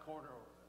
corner over there.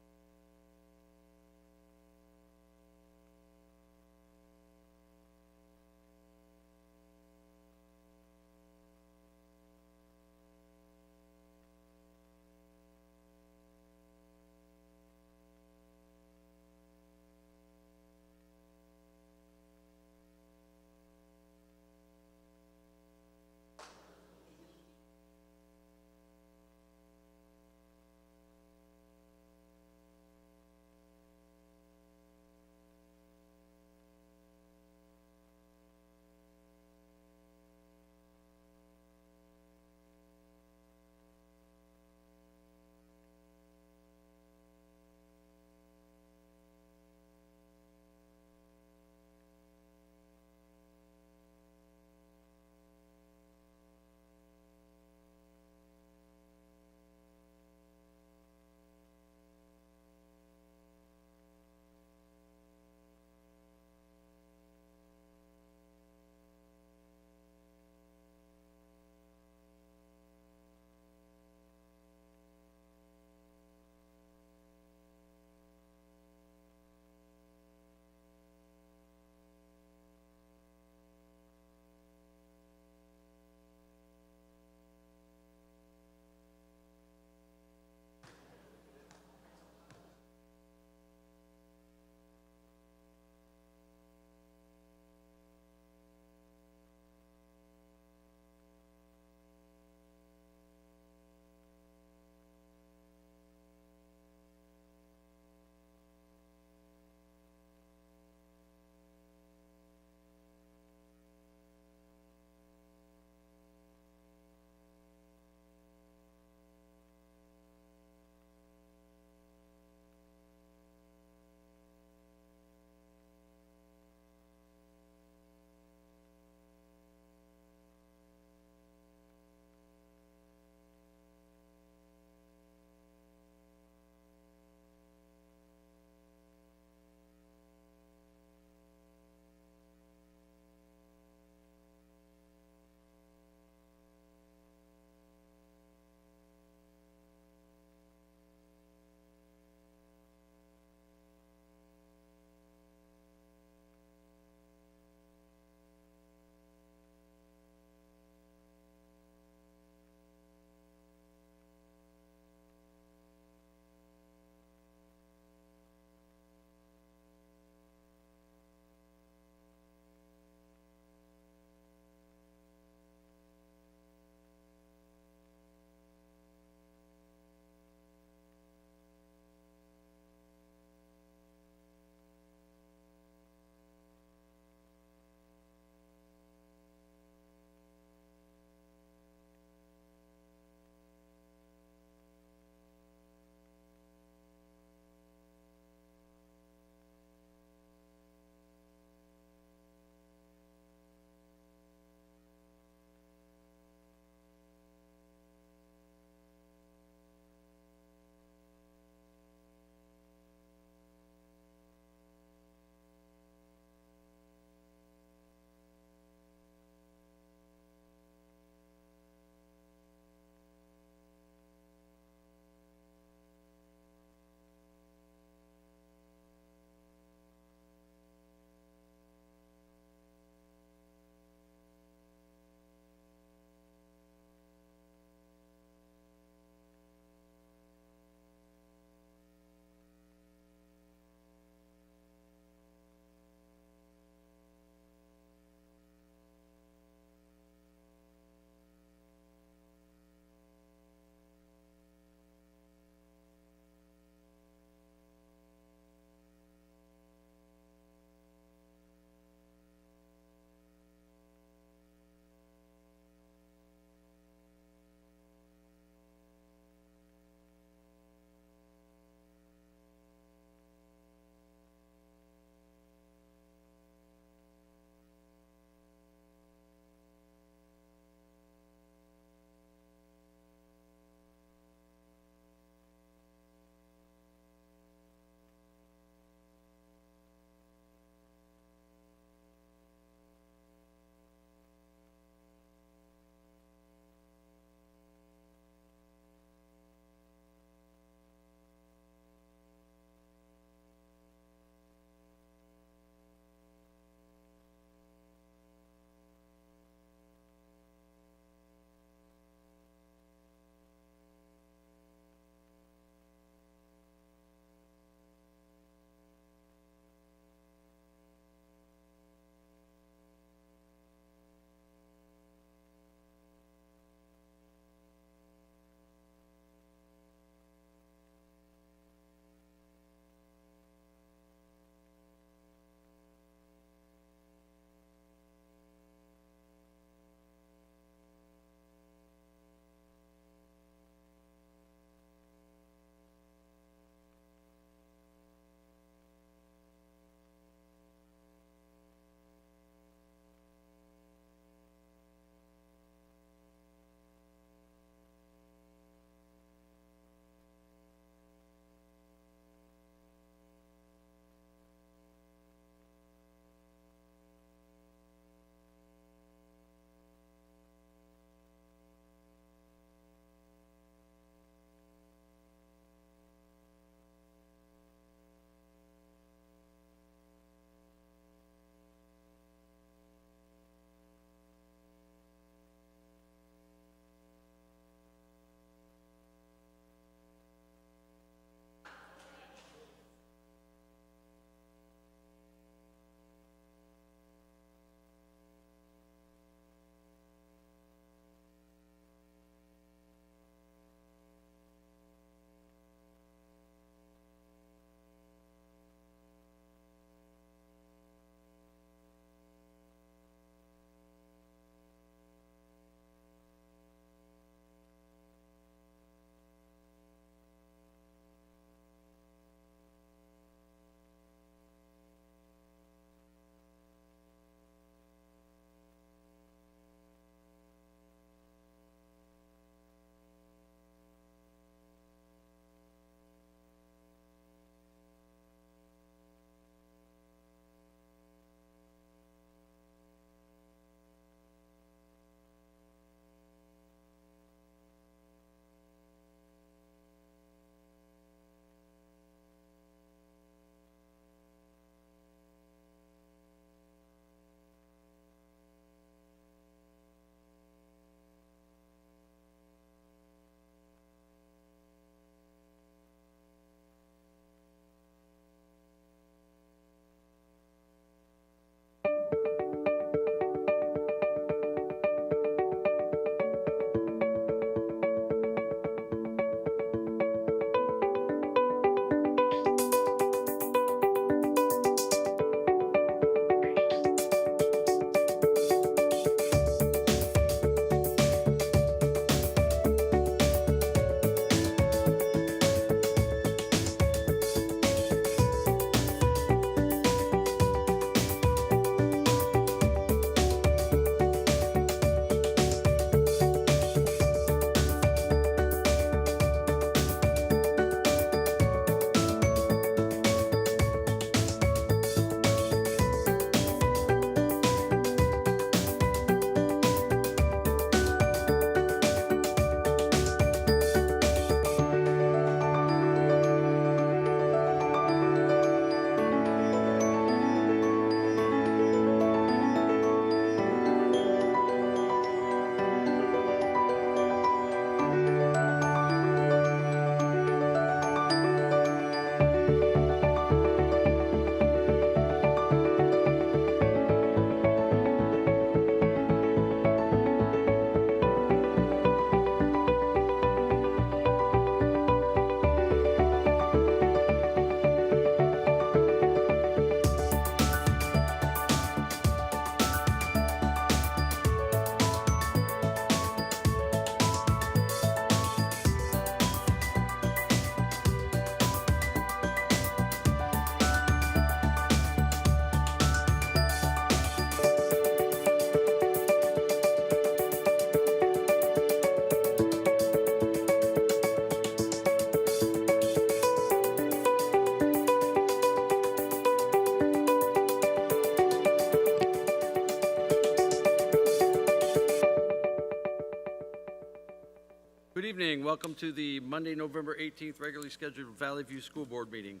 Welcome to the Monday, November 18th regularly scheduled Valley View School Board meeting.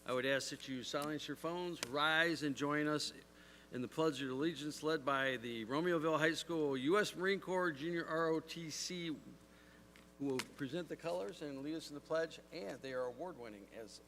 I would ask that you silence your phones, rise, and join us in the Pledge of Allegiance led by the Romeoville High School U.S. Marine Corps Junior ROTC, who will present the colors and lead us in the pledge, and they are award-winning as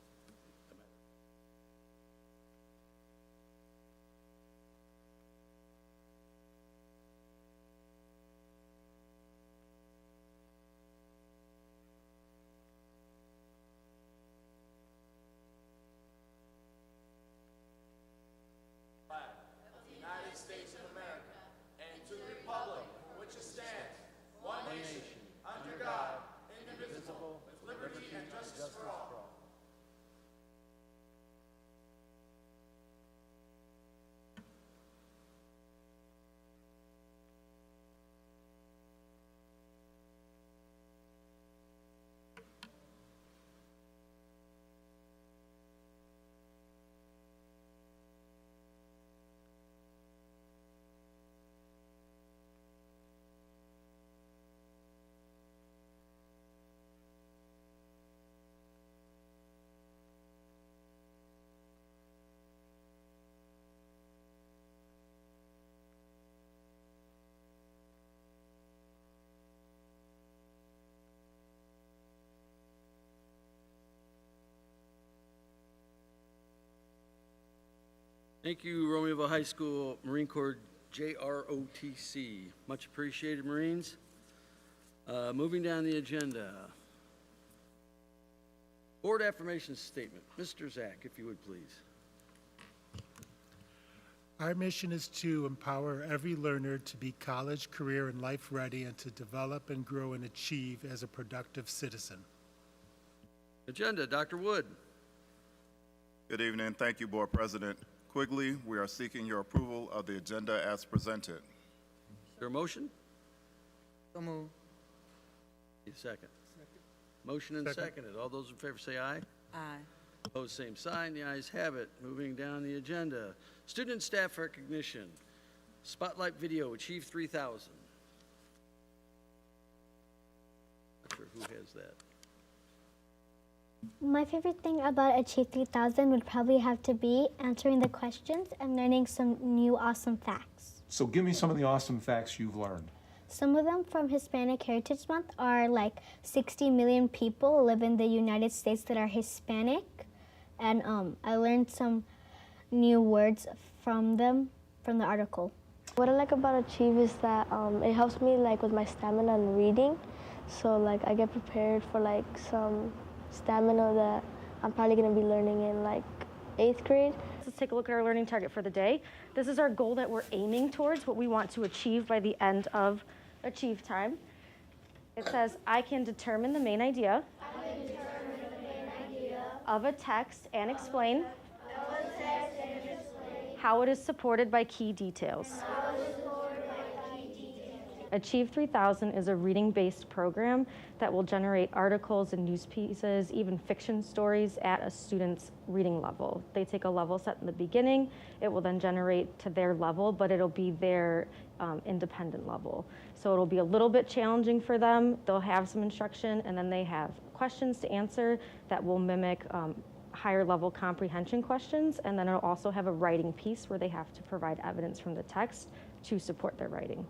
Thank you, Romeoville High School Marine Corps JROTC. Much appreciated, Marines. Moving down the agenda. Board affirmation statement. Mr. Zach, if you would please. Our mission is to empower every learner to be college, career, and life ready, and to develop and grow and achieve as a productive citizen. Agenda, Dr. Wood. Good evening. Thank you, Board President Quigley. We are seeking your approval of the agenda as presented. Is there a motion? So moved. Need a second. Motion and seconded. All those in favor say aye. Aye. Opposed, same sign. The ayes have it. Moving down the agenda. Student and staff recognition. Spotlight video, Achieve 3000. Not sure who has that. My favorite thing about Achieve 3000 would probably have to be answering the questions and learning some new awesome facts. So give me some of the awesome facts you've learned. Some of them from Hispanic Heritage Month are like 60 million people live in the United States that are Hispanic. And I learned some new words from them, from the article. What I like about Achieve is that it helps me like with my stamina and reading. So like I get prepared for like some stamina that I'm probably going to be learning in like 8th grade. Let's take a look at our learning target for the day. This is our goal that we're aiming towards, what we want to achieve by the end of Achieve time. It says, I can determine the main idea, of a text and explain, how it is supported by key details. Achieve 3000 is a reading-based program that will generate articles and news pieces, even fiction stories at a student's reading level. They take a level set in the beginning. It will then generate to their level, but it'll be their independent level. So it'll be a little bit challenging for them. They'll have some instruction, and then they have questions to answer that will mimic higher level comprehension questions, and then it'll also have a writing piece where they have to provide evidence from the text to support their writing.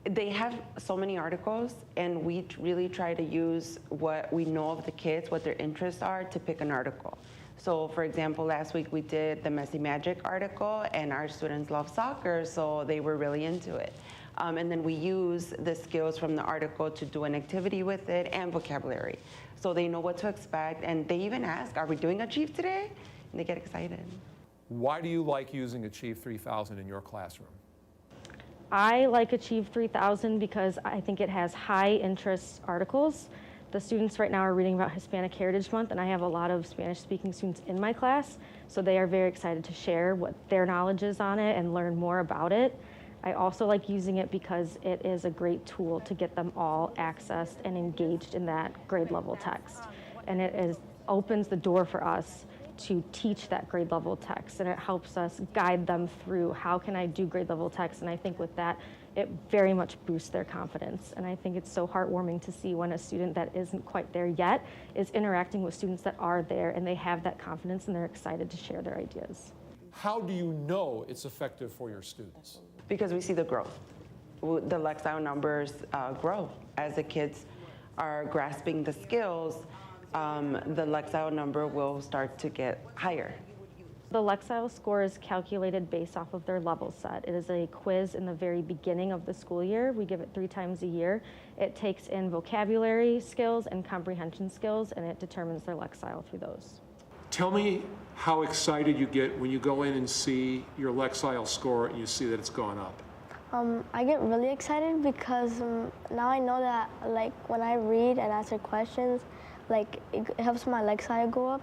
They have so many articles, and we really try to use what we know of the kids, what their interests are, to pick an article. So for example, last week we did the Messy Magic article, and our students love soccer, so they were really into it. And then we use the skills from the article to do an activity with it and vocabulary. So they know what to expect, and they even ask, are we doing Achieve today? And they get excited. Why do you like using Achieve 3000 in your classroom? I like Achieve 3000 because I think it has high interest articles. The students right now are reading about Hispanic Heritage Month, and I have a lot of Spanish-speaking students in my class, so they are very excited to share what their knowledge is on it and learn more about it. I also like using it because it is a great tool to get them all accessed and engaged in that grade level text. And it opens the door for us to teach that grade level text, and it helps us guide them through how can I do grade level text. And I think with that, it very much boosts their confidence. And I think it's so heartwarming to see when a student that isn't quite there yet is interacting with students that are there, and they have that confidence and they're excited to share their ideas. How do you know it's effective for your students? Because we see the growth. The Lexile numbers grow as the kids are grasping the skills. The Lexile number will start to get higher. The Lexile score is calculated based off of their level set. It is a quiz in the very beginning of the school year. We give it 3 times a year. It takes in vocabulary skills and comprehension skills, and it determines their Lexile through those. Tell me how excited you get when you go in and see your Lexile score and you see that it's gone up. I get really excited because now I know that like when I read and answer questions, like it helps my Lexile go up,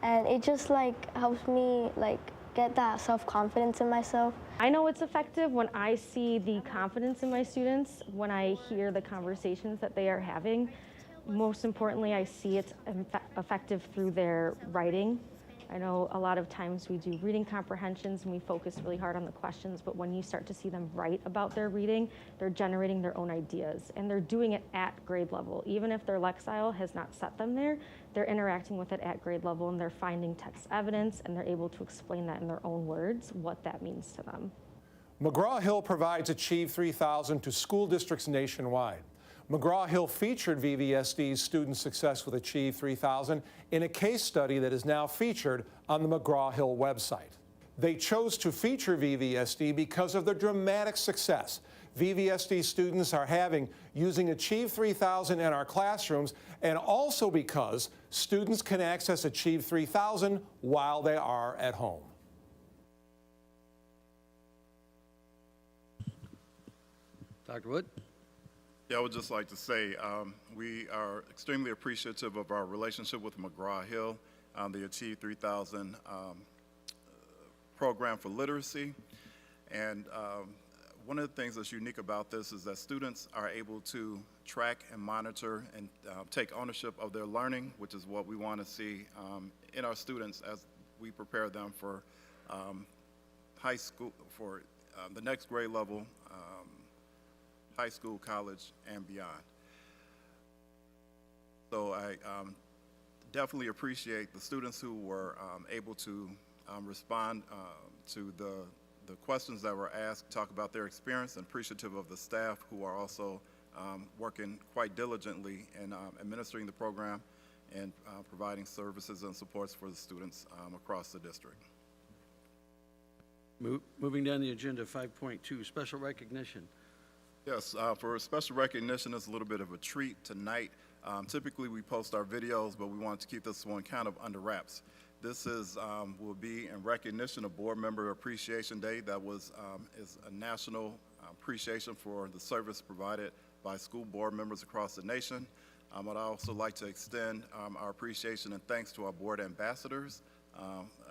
and it just like helps me like get that self-confidence in myself. I know it's effective when I see the confidence in my students, when I hear the conversations that they are having. Most importantly, I see it's effective through their writing. I know a lot of times we do reading comprehensions and we focus really hard on the questions, but when you start to see them write about their reading, they're generating their own ideas, and they're doing it at grade level. Even if their Lexile has not set them there, they're interacting with it at grade level, and they're finding text evidence, and they're able to explain that in their own words, what that means to them. McGraw-Hill provides Achieve 3000 to school districts nationwide. McGraw-Hill featured VVSD's student success with Achieve 3000 in a case study that is now featured on the McGraw-Hill website. They chose to feature VVSD because of the dramatic success VVSD students are having using Achieve 3000 in our classrooms, and also because students can access Achieve 3000 while they are at home. Dr. Wood? Yeah, I would just like to say we are extremely appreciative of our relationship with McGraw-Hill, the Achieve 3000 program for literacy. And one of the things that's unique about this is that students are able to track and monitor and take ownership of their learning, which is what we want to see in our students as we prepare them for high school, for the next grade level, high school, college, and beyond. So I definitely appreciate the students who were able to respond to the questions that were asked, talk about their experience, and appreciative of the staff who are also working quite diligently in administering the program and providing services and supports for the students across the district. Moving down the agenda, 5.2, special recognition. Yes, for special recognition, it's a little bit of a treat tonight. Typically, we post our videos, but we wanted to keep this one kind of under wraps. This is will be in recognition of Board Member Appreciation Day. That is a national appreciation for the service provided by school board members across the nation. I'd also like to extend our appreciation and thanks to our board ambassadors,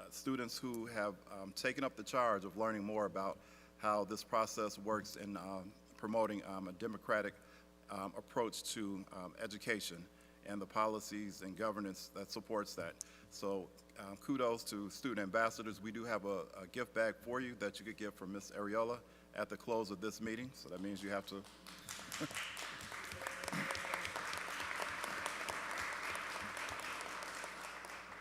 students who have taken up the charge of learning more about how this process works in promoting a democratic approach to education and the policies and governance that supports that. So kudos to student ambassadors. We do have a gift bag for you that you could get from Ms. Ariola at the close of this meeting. So that means you have to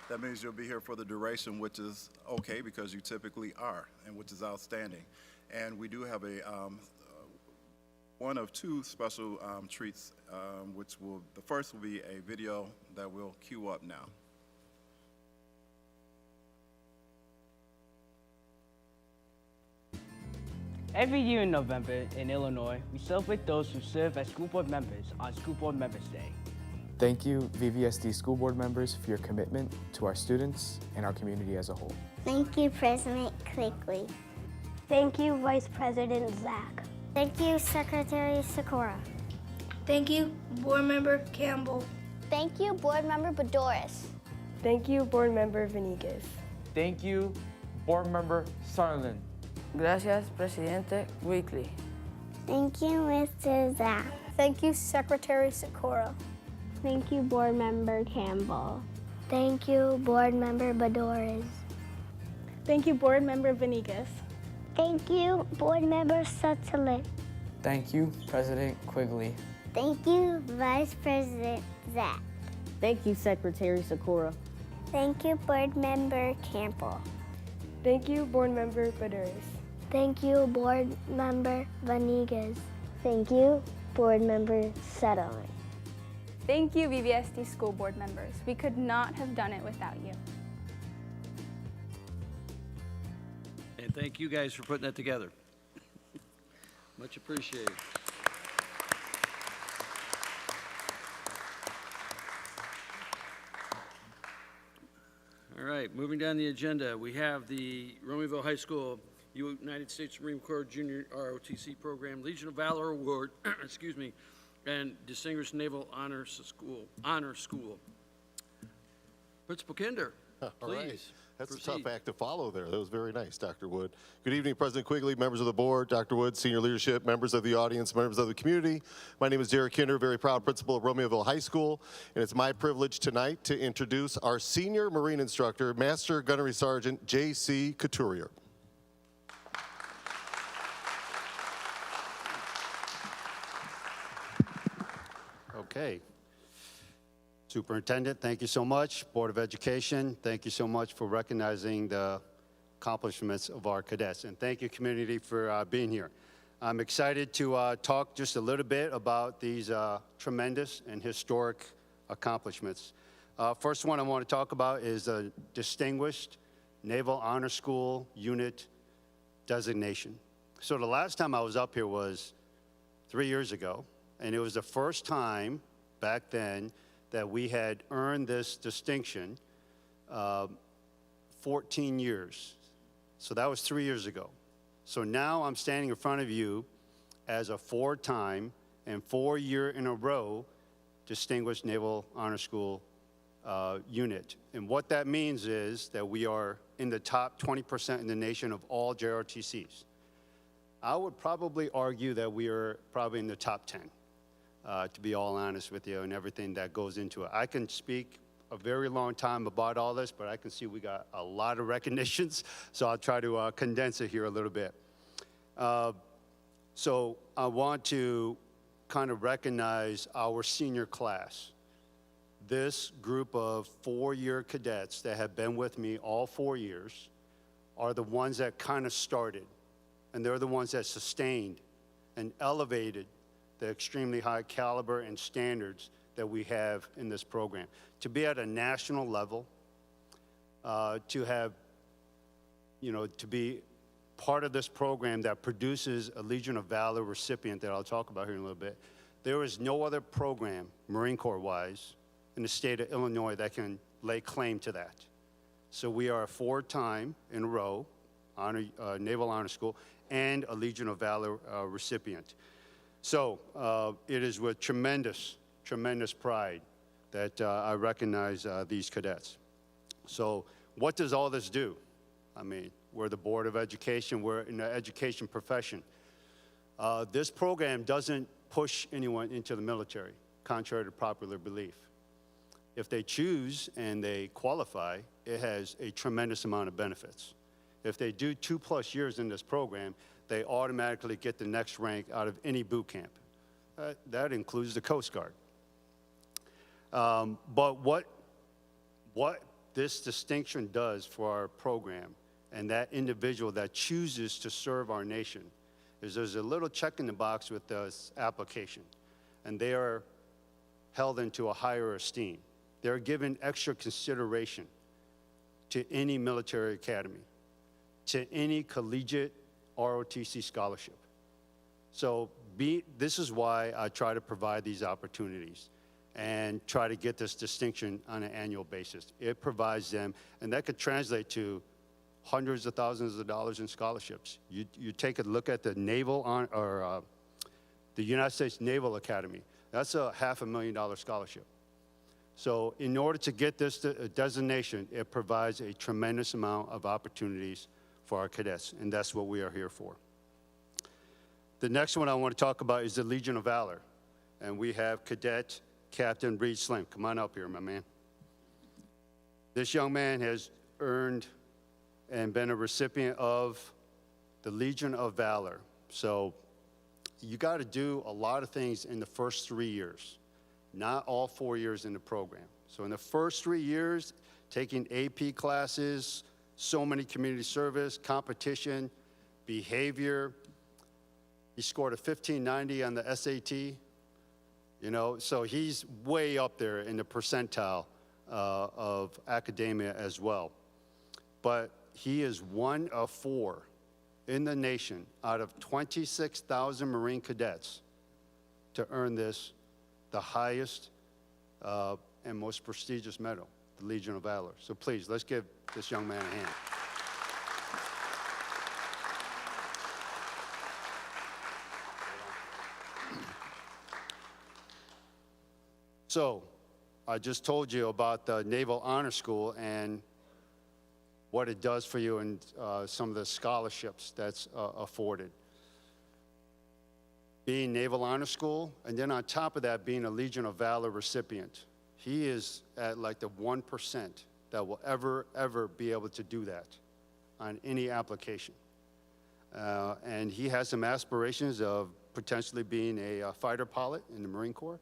that means you'll be here for the duration, which is okay because you typically are, and which is outstanding. And we do have a one of two special treats, the first will be a video that we'll queue up now. Every year in November in Illinois, we celebrate those who serve as school board members on School Board Members Day. Thank you, VVSD school board members, for your commitment to our students and our community as a whole. Thank you, President Quigley. Thank you, Vice President Zach. Thank you, Secretary Sikora. Thank you, Board Member Campbell. Thank you, Board Member Bedoris. Thank you, Board Member Venegas. Thank you, Board Member Sutherland. Gracias, Presidente Quigley. Thank you, Mr. Zach. Thank you, Secretary Sikora. Thank you, Board Member Campbell. Thank you, Board Member Badores. Thank you, Board Member Venegas. Thank you, Board Member Sutherland. Thank you, President Quigley. Thank you, Vice President Zach. Thank you, Secretary Sakura. Thank you, Board Member Campbell. Thank you, Board Member Badores. Thank you, Board Member Venegas. Thank you, Board Member Sutherland. Thank you, VVSD school board members. We could not have done it without you. And thank you guys for putting that together. Much appreciated. All right, moving down the agenda, we have the Romeoville High School United States Marine Corps Junior ROTC Program Legion of Valor Award, excuse me, and Distinguished Naval Honor School. Principal Kinder, All right. please. That's proceed. a tough act to follow there. That was very nice, Dr. Wood. Good evening, President Quigley, members of the board, Dr. Wood, senior leadership, members of the audience, members of the community. My name is Derek Kinder, very proud principal of Romeoville High School, and it's my privilege tonight to introduce our senior Marine instructor, Master Gunnery Sergeant J.C. Couturier. Okay. Superintendent, thank you so much. Board of Education, thank you so much for recognizing the accomplishments of our cadets. And thank you, community, for being here. I'm excited to talk just a little bit about these tremendous and historic accomplishments. First one I want to talk about is the Distinguished Naval Honor School Unit designation. So the last time I was up here was 3 years ago, and it was the first time back then that we had earned this distinction 14 years. So that was 3 years ago. So now I'm standing in front of you as a 4-time and 4-year in a row Distinguished Naval Honor School unit. And what that means is that we are in the top 20% in the nation of all JRTCs. I would probably argue that we are probably in the top 10. To be all honest with you, and everything that goes into it. I can speak a very long time about all this, but I can see we got a lot of recognitions, so I'll try to condense it here a little bit. So I want to kind of recognize our senior class. This group of 4-year cadets that have been with me all 4 years are the ones that kind of started, and they're the ones that sustained and elevated the extremely high caliber and standards that we have in this program. To be at a national level, to have, to be part of this program that produces a Legion of Valor recipient that I'll talk about here in a little bit, there is no other program, Marine Corps-wise, in the state of Illinois that can lay claim to that. So we are a 4-time in a row Naval Honor School and a Legion of Valor recipient. So it is with tremendous, tremendous pride that I recognize these cadets. So what does all this do? I mean, we're the Board of Education, we're in the education profession. This program doesn't push anyone into the military, contrary to popular belief. If they choose and they qualify, it has a tremendous amount of benefits. If they do 2+ years in this program, they automatically get the next rank out of any boot camp. That includes the Coast Guard. But what this distinction does for our program and that individual that chooses to serve our nation is there's a little check in the box with this application, and they are held into a higher esteem. They're given extra consideration to any military academy, to any collegiate ROTC scholarship. So this is why I try to provide these opportunities and try to get this distinction on an annual basis. It provides them, and that could translate to hundreds of thousands of dollars in scholarships. You take a look at the the United States Naval Academy. That's a $500,000 scholarship. So in order to get this designation, it provides a tremendous amount of opportunities for our cadets, and that's what we are here for. The next one I want to talk about is the Legion of Valor, and we have Cadet Captain Reed Slim. Come on up here, my man. This young man has earned and been a recipient of the Legion of Valor. So you got to do a lot of things in the first 3 years, not all 4 years in the program. So in the first 3 years, taking AP classes, so many community service, competition, behavior. He scored a 1590 on the SAT, you know, so he's way up there in the percentile of academia as well. But he is one of 4 in the nation out of 26,000 Marine cadets to earn this, the highest and most prestigious medal, the Legion of Valor. So please, let's give this young man a hand. So, I just told you about the Naval Honor School and what it does for you and some of the scholarships that's afforded. Being Naval Honor School, and then on top of that, being a Legion of Valor recipient. He is at like the 1% that will ever be able to do that on any application. And he has some aspirations of potentially being a fighter pilot in the Marine Corps.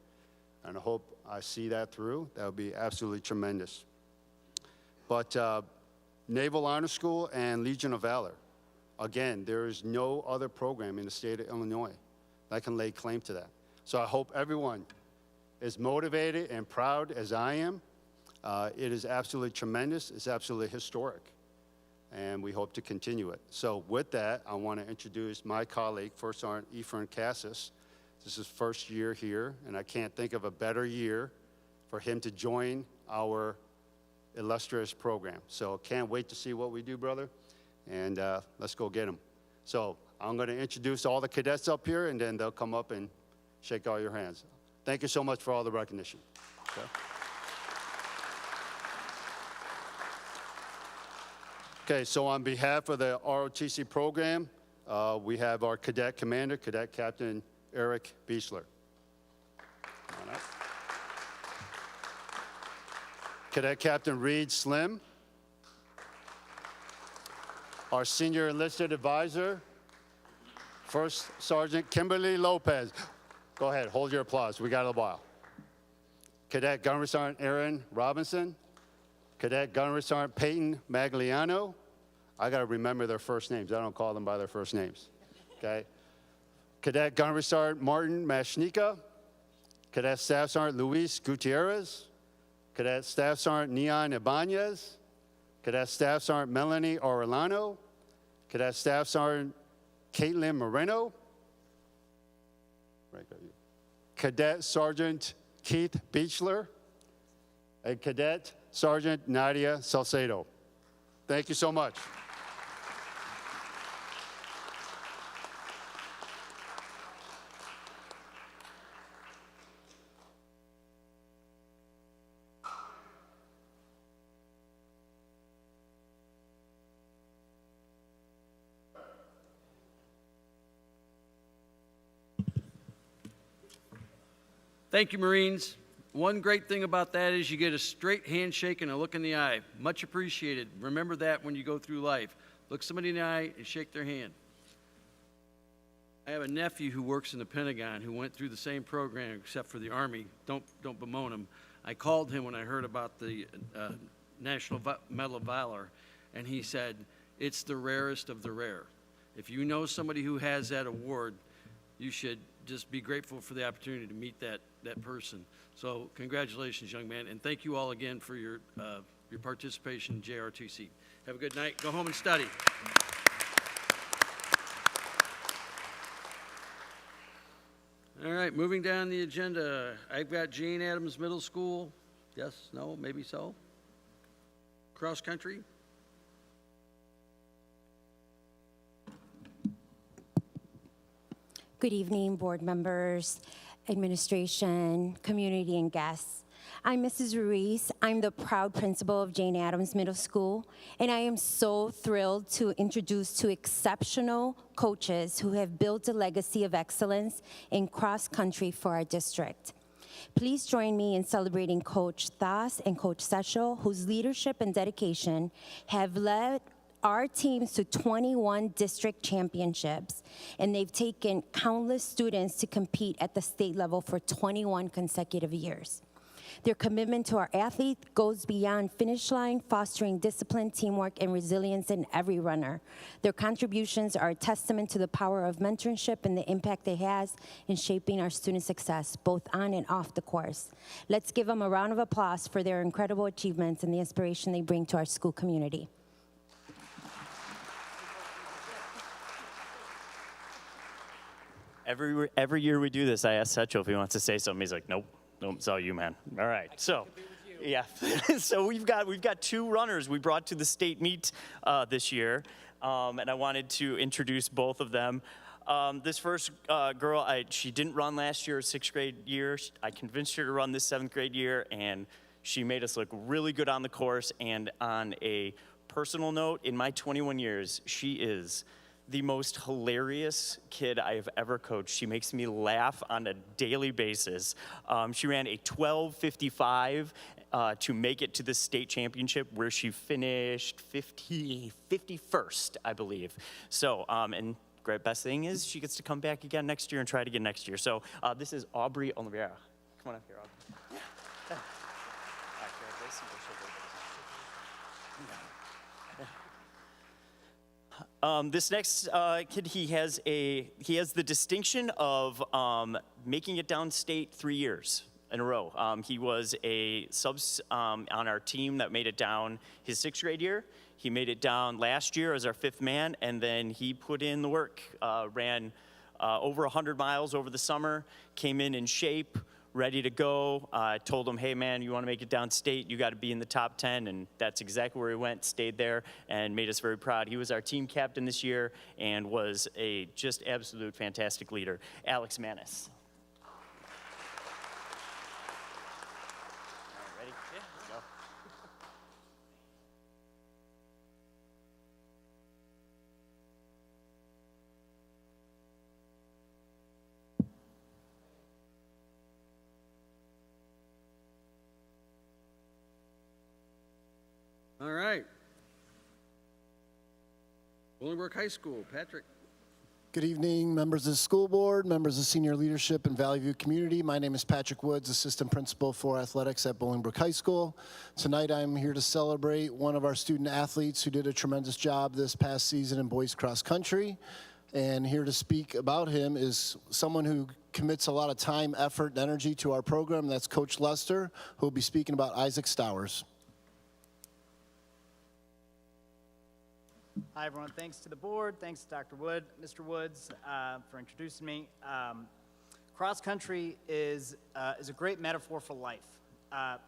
And I hope I see that through. That would be absolutely tremendous. But Naval Honor School and Legion of Valor, again, there is no other program in the state of Illinois that can lay claim to that. So I hope everyone is motivated and proud as I am. It is absolutely tremendous. It's absolutely historic. And we hope to continue it. So with that, I want to introduce my colleague, First Sergeant Ephraim Cassis. This is his first year here, and I can't think of a better year for him to join our illustrious program. So can't wait to see what we do, brother, and let's go get him. So I'm going to introduce all the cadets up here, and then they'll come up and shake all your hands. Thank you so much for all the recognition. Okay. Okay, so on behalf of the ROTC program, we have our cadet commander, Cadet Captain Eric Beechler. Come on up. Cadet Captain Reed Slim. Our senior enlisted advisor, First Sergeant Kimberly Lopez. Go ahead, hold your applause. We got a while. Cadet Gunnery Sergeant Aaron Robinson. Cadet Gunnery Sergeant Peyton Magliano. I got to remember their first names. I don't call them by their first names. Okay. Cadet Gunnery Sergeant Martin Mashnika. Cadet Staff Sergeant Luis Gutierrez. Cadet Staff Sergeant Neon Ibanez. Cadet Staff Sergeant Melanie Orellano. Cadet Staff Sergeant Caitlin Moreno. Cadet Sergeant Keith Beechler. And Cadet Sergeant Nadia Salcedo. Thank you so much. Thank you, Marines. One great thing about that is you get a straight handshake and a look in the eye. Much appreciated. Remember that when you go through life. Look somebody in the eye and shake their hand. I have a nephew who works in the Pentagon who went through the same program except for the Army. Don't bemoan him. I called him when I heard about the National Medal of Valor, and he said, it's the rarest of the rare. If you know somebody who has that award, you should just be grateful for the opportunity to meet that person. So congratulations, young man, and thank you all again for your participation in JRTC. Have a good night. Go home and study. All right, moving down the agenda, I've got Jane Addams Middle School. Yes, no, maybe so. Cross country. Good evening, board members, administration, community, and guests. I'm Mrs. Ruiz. I'm the proud principal of Jane Addams Middle School, and I am so thrilled to introduce two exceptional coaches who have built a legacy of excellence in cross country for our district. Please join me in celebrating Coach Thas and Coach Sechel, whose leadership and dedication have led our teams to 21 district championships, and they've taken countless students to compete at the state level for 21 consecutive years. Their commitment to our athletes goes beyond finish line, fostering discipline, teamwork, and resilience in every runner. Their contributions are a testament to the power of mentorship and the impact it has in shaping our student success, both on and off the course. Let's give them a round of applause for their incredible achievements and the inspiration they bring to our school community. Every year we do this, I ask Sechel if he wants to say something. He's like, nope, it's all you, man. All right, so, yeah. So we've got two runners we brought to the state meet this year, and I wanted to introduce both of them. This first girl, she didn't run last year, 6th grade year. I convinced her to run this 7th grade year, and she made us look really good on the course. And on a personal note, in my 21 years, she is the most hilarious kid I have ever coached. She makes me laugh on a daily basis. She ran a 12:55 to make it to the state championship, where she finished 51st, I believe. So, and great best thing is she gets to come back again next year and try it again next year. So this is Aubrey Oliveira. Come on up here, Aubrey. This next kid, he has the distinction of making it downstate 3 years in a row. He was a subs on our team that made it down his 6th grade year. He made it down last year as our 5th man, and then he put in the work, ran over 100 miles over the summer, came in shape, ready to go. I told him, hey man, you want to make it downstate, you got to be in the top 10, and that's exactly where he went, stayed there, and made us very proud. He was our team captain this year and was a just absolute fantastic leader. Alex Manis. Ready? Yeah, let's go. All right. Bolingbrook High School, Patrick. Good evening, members of the school board, members of senior leadership and Valley View community. My name is Patrick Woods, assistant principal for athletics at Bolingbrook High School. Tonight I'm here to celebrate one of our student athletes who did a tremendous job this past season in boys cross country. And here to speak about him is someone who commits a lot of time, effort, and energy to our program. That's Coach Lester, who will be speaking about Isaac Stowers. Hi, everyone. Thanks to the board. Thanks to Dr. Wood, Mr. Woods, for introducing me. Cross country is a great metaphor for life.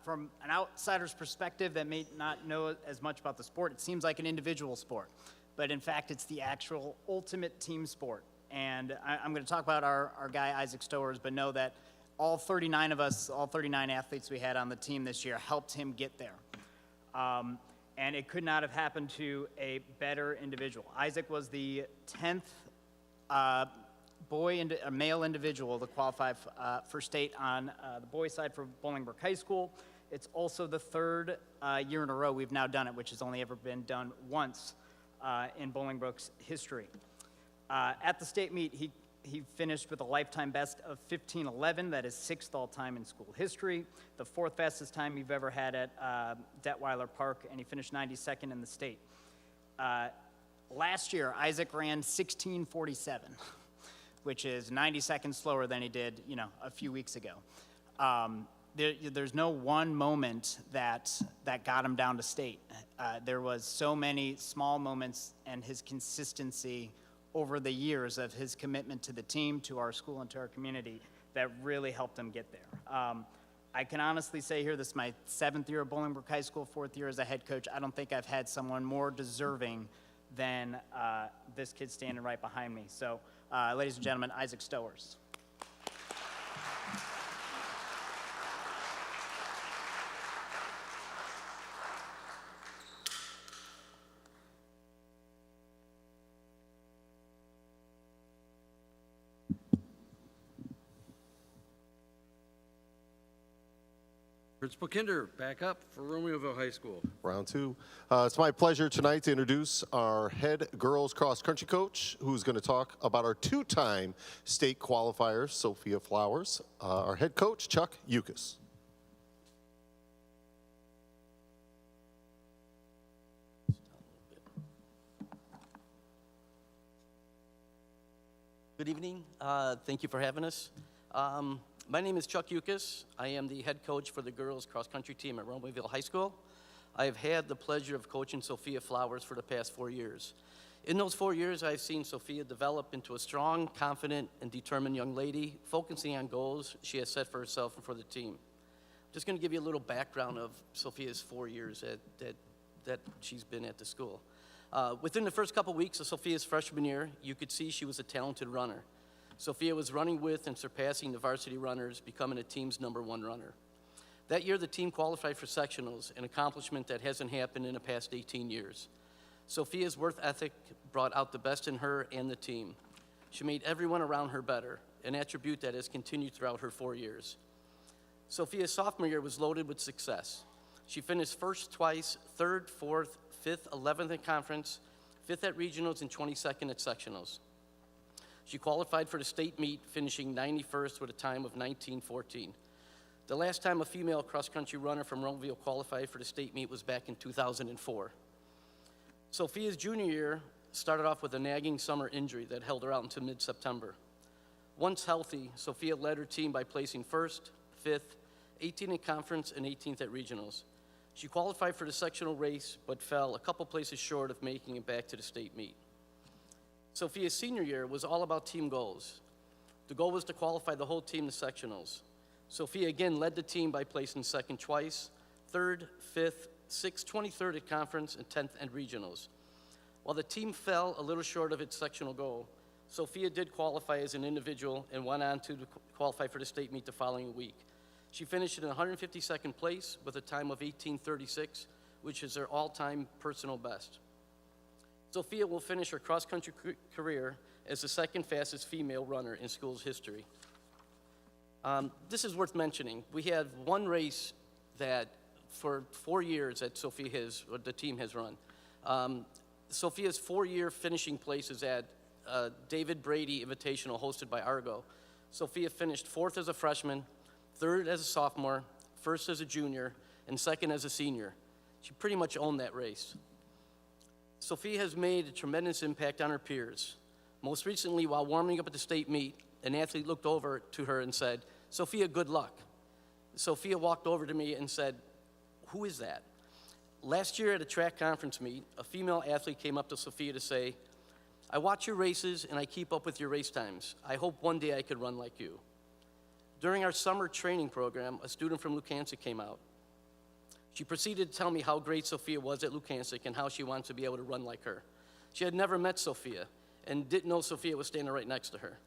From an outsider's perspective that may not know as much about the sport, it seems like an individual sport. But in fact, it's the actual ultimate team sport. And I'm going to talk about our guy, Isaac Stowers, but know that all 39 of us, all 39 athletes we had on the team this year helped him get there. And it could not have happened to a better individual. Isaac was the 10th male individual to qualify for state on the boys' side for Bolingbrook High School. It's also the 3rd year in a row we've now done it, which has only ever been done once in Bolingbrook's history. At the state meet, he finished with a lifetime best of 15:11. That is 6th all-time in school history, the 4th fastest time you've ever had at Detweiler Park, and he finished 92nd in the state. Last year, Isaac ran 16:47, which is 90 seconds slower than he did, a few weeks ago. There's no one moment that got him down to state. There was so many small moments, and his consistency over the years of his commitment to the team, to our school, and to our community that really helped him get there. I can honestly say here, this is my 7th year at Bolingbrook High School, 4th year as a head coach. I don't think I've had someone more deserving than this kid standing right behind me. So, ladies and gentlemen, Isaac Stowers. Principal Kinder, back up for Romeoville High School. Round two. It's my pleasure tonight to introduce our head girls cross country coach, who's going to talk about our two-time state qualifier, Sophia Flowers. Our head coach, Chuck Yukas. Good evening. Thank you for having us. My name is Chuck Yukas. I am the head coach for the girls cross-country team at Romeoville High School. I have had the pleasure of coaching Sophia Flowers for the past 4 years. In those 4 years, I've seen Sophia develop into a strong, confident, and determined young lady, focusing on goals she has set for herself and for the team. I'm just going to give you a little background of Sophia's 4 years that she's been at the school. Within the first couple weeks of Sophia's freshman year, you could see she was a talented runner. Sophia was running with and surpassing the varsity runners, becoming the team's #1 runner. That year, the team qualified for sectionals, an accomplishment that hasn't happened in the past 18 years. Sophia's work ethic brought out the best in her and the team. She made everyone around her better, an attribute that has continued throughout her 4 years. Sophia's sophomore year was loaded with success. She finished first twice, third, fourth, fifth, 11th at conference, 5th at regionals, and 22nd at sectionals. She qualified for the state meet, finishing 91st with a time of 19:14. The last time a female cross-country runner from Romeoville qualified for the state meet was back in 2004. Sophia's junior year started off with a nagging summer injury that held her out until mid-September. Once healthy, Sophia led her team by placing 1st, 5th, 18th at conference, and 18th at regionals. She qualified for the sectional race, but fell a couple places short of making it back to the state meet. Sophia's senior year was all about team goals. The goal was to qualify the whole team to sectionals. Sophia again led the team by placing 2nd twice, 3rd, 5th, 6th, 23rd at conference, and 10th at regionals. While the team fell a little short of its sectional goal, Sophia did qualify as an individual and went on to qualify for the state meet the following week. She finished in 152nd place with a time of 18:36, which is her all-time personal best. Sophia will finish her cross-country career as the 2nd fastest female runner in school's history. This is worth mentioning. We have one race that for 4 years that the team has run. Sophia's 4-year finishing place is at David Brady Invitational hosted by Argo. Sophia finished 4th as a freshman, 3rd as a sophomore, 1st as a junior, and 2nd as a senior. She pretty much owned that race. Sophia has made a tremendous impact on her peers. Most recently, while warming up at the state meet, an athlete looked over to her and said, "Sophia, good luck." Sophia walked over to me and said, "Who is that?" Last year at a track conference meet, a female athlete came up to Sophia to say, "I watch your races and I keep up with your race times. I hope one day I could run like you." During our summer training program, a student from Lukansk came out. She proceeded to tell me how great Sophia was at Lukansk and how she wanted to be able to run like her. She had never met Sophia and didn't know Sophia was standing right next to her.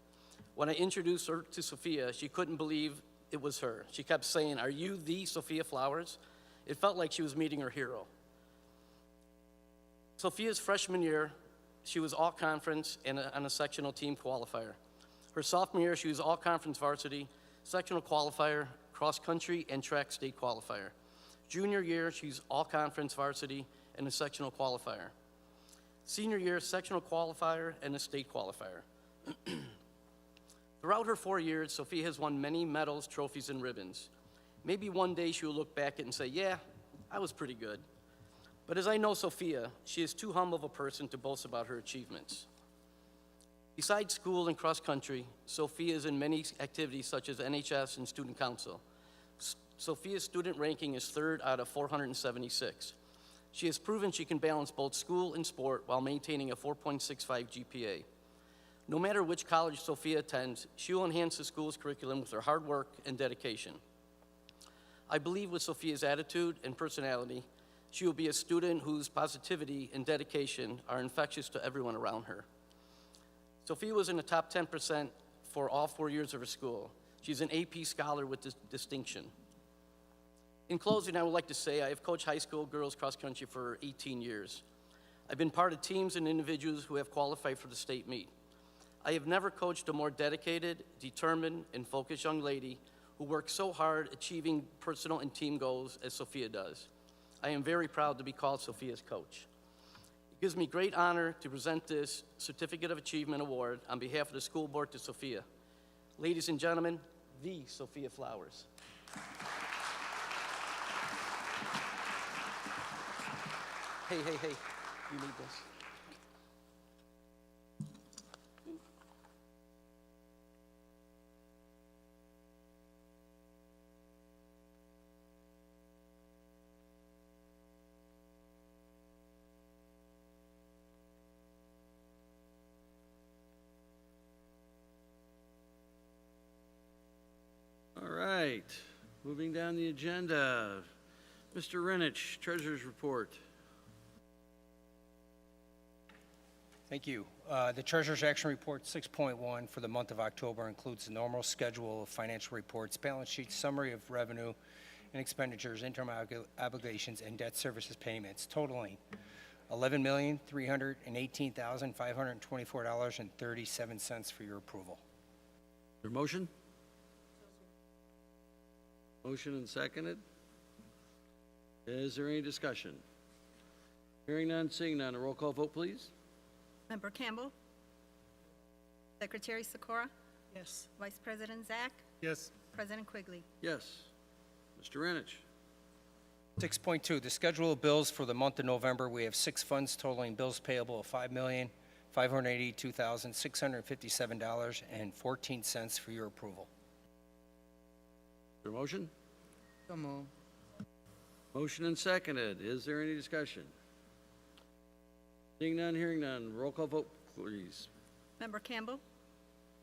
When I introduced her to Sophia, she couldn't believe it was her. She kept saying, "Are you the Sophia Flowers?" It felt like she was meeting her hero. Sophia's freshman year, she was all-conference and on a sectional team qualifier. Her sophomore year, she was all-conference varsity, sectional qualifier, cross-country, and track state qualifier. Junior year, she's all-conference varsity and a sectional qualifier. Senior year, sectional qualifier and a state qualifier. Throughout her 4 years, Sophia has won many medals, trophies, and ribbons. Maybe one day she will look back at it and say, "Yeah, I was pretty good." But as I know Sophia, she is too humble of a person to boast about her achievements. Besides school and cross-country, Sophia is in many activities such as NHS and student council. Sophia's student ranking is 3rd out of 476. She has proven she can balance both school and sport while maintaining a 4.65 GPA. No matter which college Sophia attends, she will enhance the school's curriculum with her hard work and dedication. I believe with Sophia's attitude and personality, she will be a student whose positivity and dedication are infectious to everyone around her. Sophia was in the top 10% for all 4 years of her school. She's an AP scholar with distinction. In closing, I would like to say I have coached high school girls cross-country for 18 years. I've been part of teams and individuals who have qualified for the state meet. I have never coached a more dedicated, determined, and focused young lady who work so hard achieving personal and team goals as Sophia does. I am very proud to be called Sophia's coach. It gives me great honor to present this Certificate of Achievement Award on behalf of the school board to Sophia. Ladies and gentlemen, the Sophia Flowers. Hey, you need this. All right, moving down the agenda. Mr. Renich, Treasurer's Report. Thank you. The Treasurer's Action Report 6.1 for the month of October includes the normal schedule of financial reports, balance sheet, summary of revenue and expenditures, interim obligations, and debt services payments totaling $11,318,524.37 for your approval. Your motion? Motion and seconded. Is there any discussion? Hearing none, seeing none, a roll call vote, please. Member Campbell? Secretary Sikora? Yes. Vice President Zach? Yes. President Quigley? Yes. Mr. Renich. 6.2, the schedule of bills for the month of November. We have 6 funds totaling bills payable of $5,582,657.14 for your approval. Your motion? So move. Motion and seconded. Is there any discussion? Seeing none, hearing none, roll call vote, please. Member Campbell?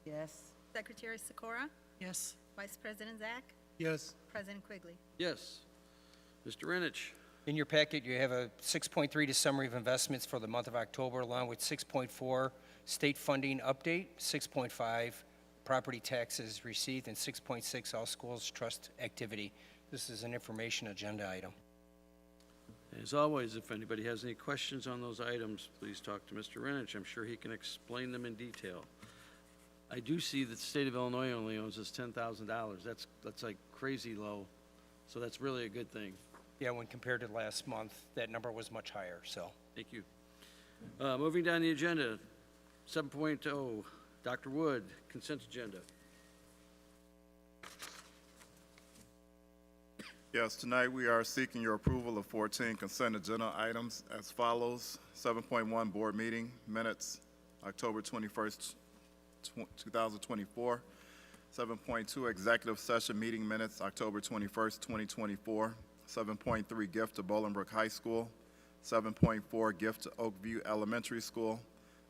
Yes. Secretary Sikora? Yes. Vice President Zach? Yes. President Quigley? Yes. Mr. Renich. In your packet, you have a 6.3 to summary of investments for the month of October, along with 6.4 state funding update, 6.5 property taxes received, and 6.6 all schools trust activity. This is an information agenda item. As always, if anybody has any questions on those items, please talk to Mr. Renich. I'm sure he can explain them in detail. I do see that the state of Illinois only owns us $10,000. That's like crazy low, so that's really a good thing. Yeah, when compared to last month, that number was much higher, so. Thank you. Moving down the agenda, 7.0, Dr. Wood, consent agenda. Yes, tonight we are seeking your approval of 14 consent agenda items as follows. 7.1 board meeting minutes, October 21st, 2024. 7.2 executive session meeting minutes, October 21st, 2024. 7.3 gift to Bolingbrook High School. 7.4 gift to Oakview Elementary School.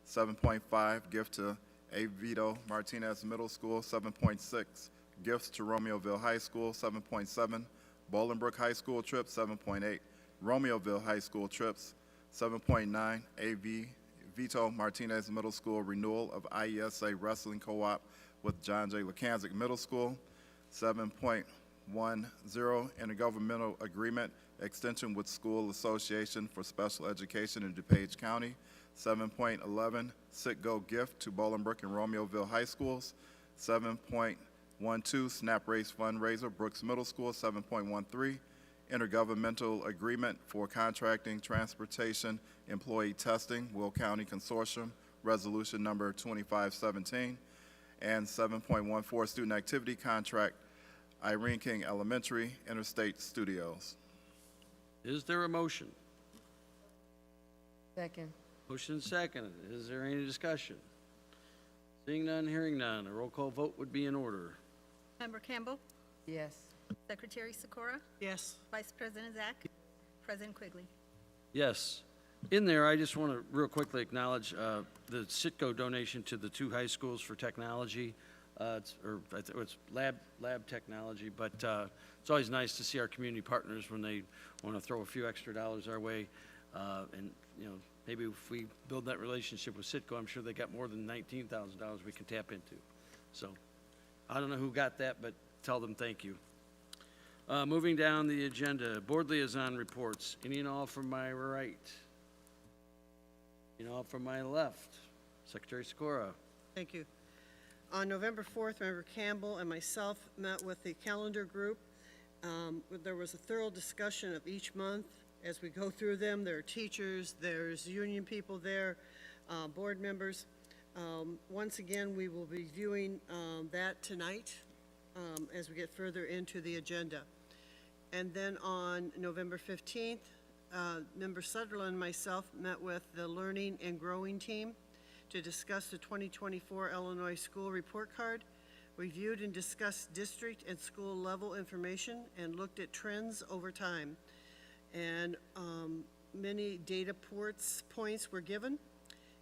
7.5 gift to A. Vito Martinez Middle School. 7.6 gifts to Romeoville High School. 7.7 Bolingbrook High School trips. 7.8 Romeoville High School trips. 7.9 A.V. Vito Martinez Middle School renewal of IESA Wrestling Co-op with John J. Lukanzik Middle School. 7.10 intergovernmental agreement extension with School Association for Special Education in DuPage County. 7.11 Sit-Go gift to Bolingbrook and Romeoville High Schools. 7.12 Snap Race fundraiser Brooks Middle School. 7.13 intergovernmental agreement for contracting transportation employee testing, Will County Consortium, resolution number 2517. And 7.14 student activity contract, Irene King Elementary, Interstate Studios. Is there a motion? Second. Motion seconded. Is there any discussion? Seeing none, hearing none, a roll call vote would be in order. Member Campbell? Yes. Secretary Sikora? Yes. Vice President Zach? President Quigley? Yes. In there, I just want to real quickly acknowledge the Citgo donation to the 2 high schools for technology. It's lab technology, but it's always nice to see our community partners when they want to throw a few extra dollars our way. And, you know, maybe if we build that relationship with Citgo, I'm sure they got more than $19,000 we can tap into. So I don't know who got that, but tell them thank you. Moving down the agenda, board liaison reports. Any and all from my right? Any and all from my left? Secretary Sikora. Thank you. On November 4th, Member Campbell and myself met with the calendar group. There was a thorough discussion of each month as we go through them. There are teachers, there's union people there, board members. Once again, we will be viewing that tonight as we get further into the agenda. And then on November 15th, Member Sutherland and myself met with the Learning and Growing team to discuss the 2024 Illinois School Report Card, reviewed and discussed district and school level information, and looked at trends over time. And many data points were given,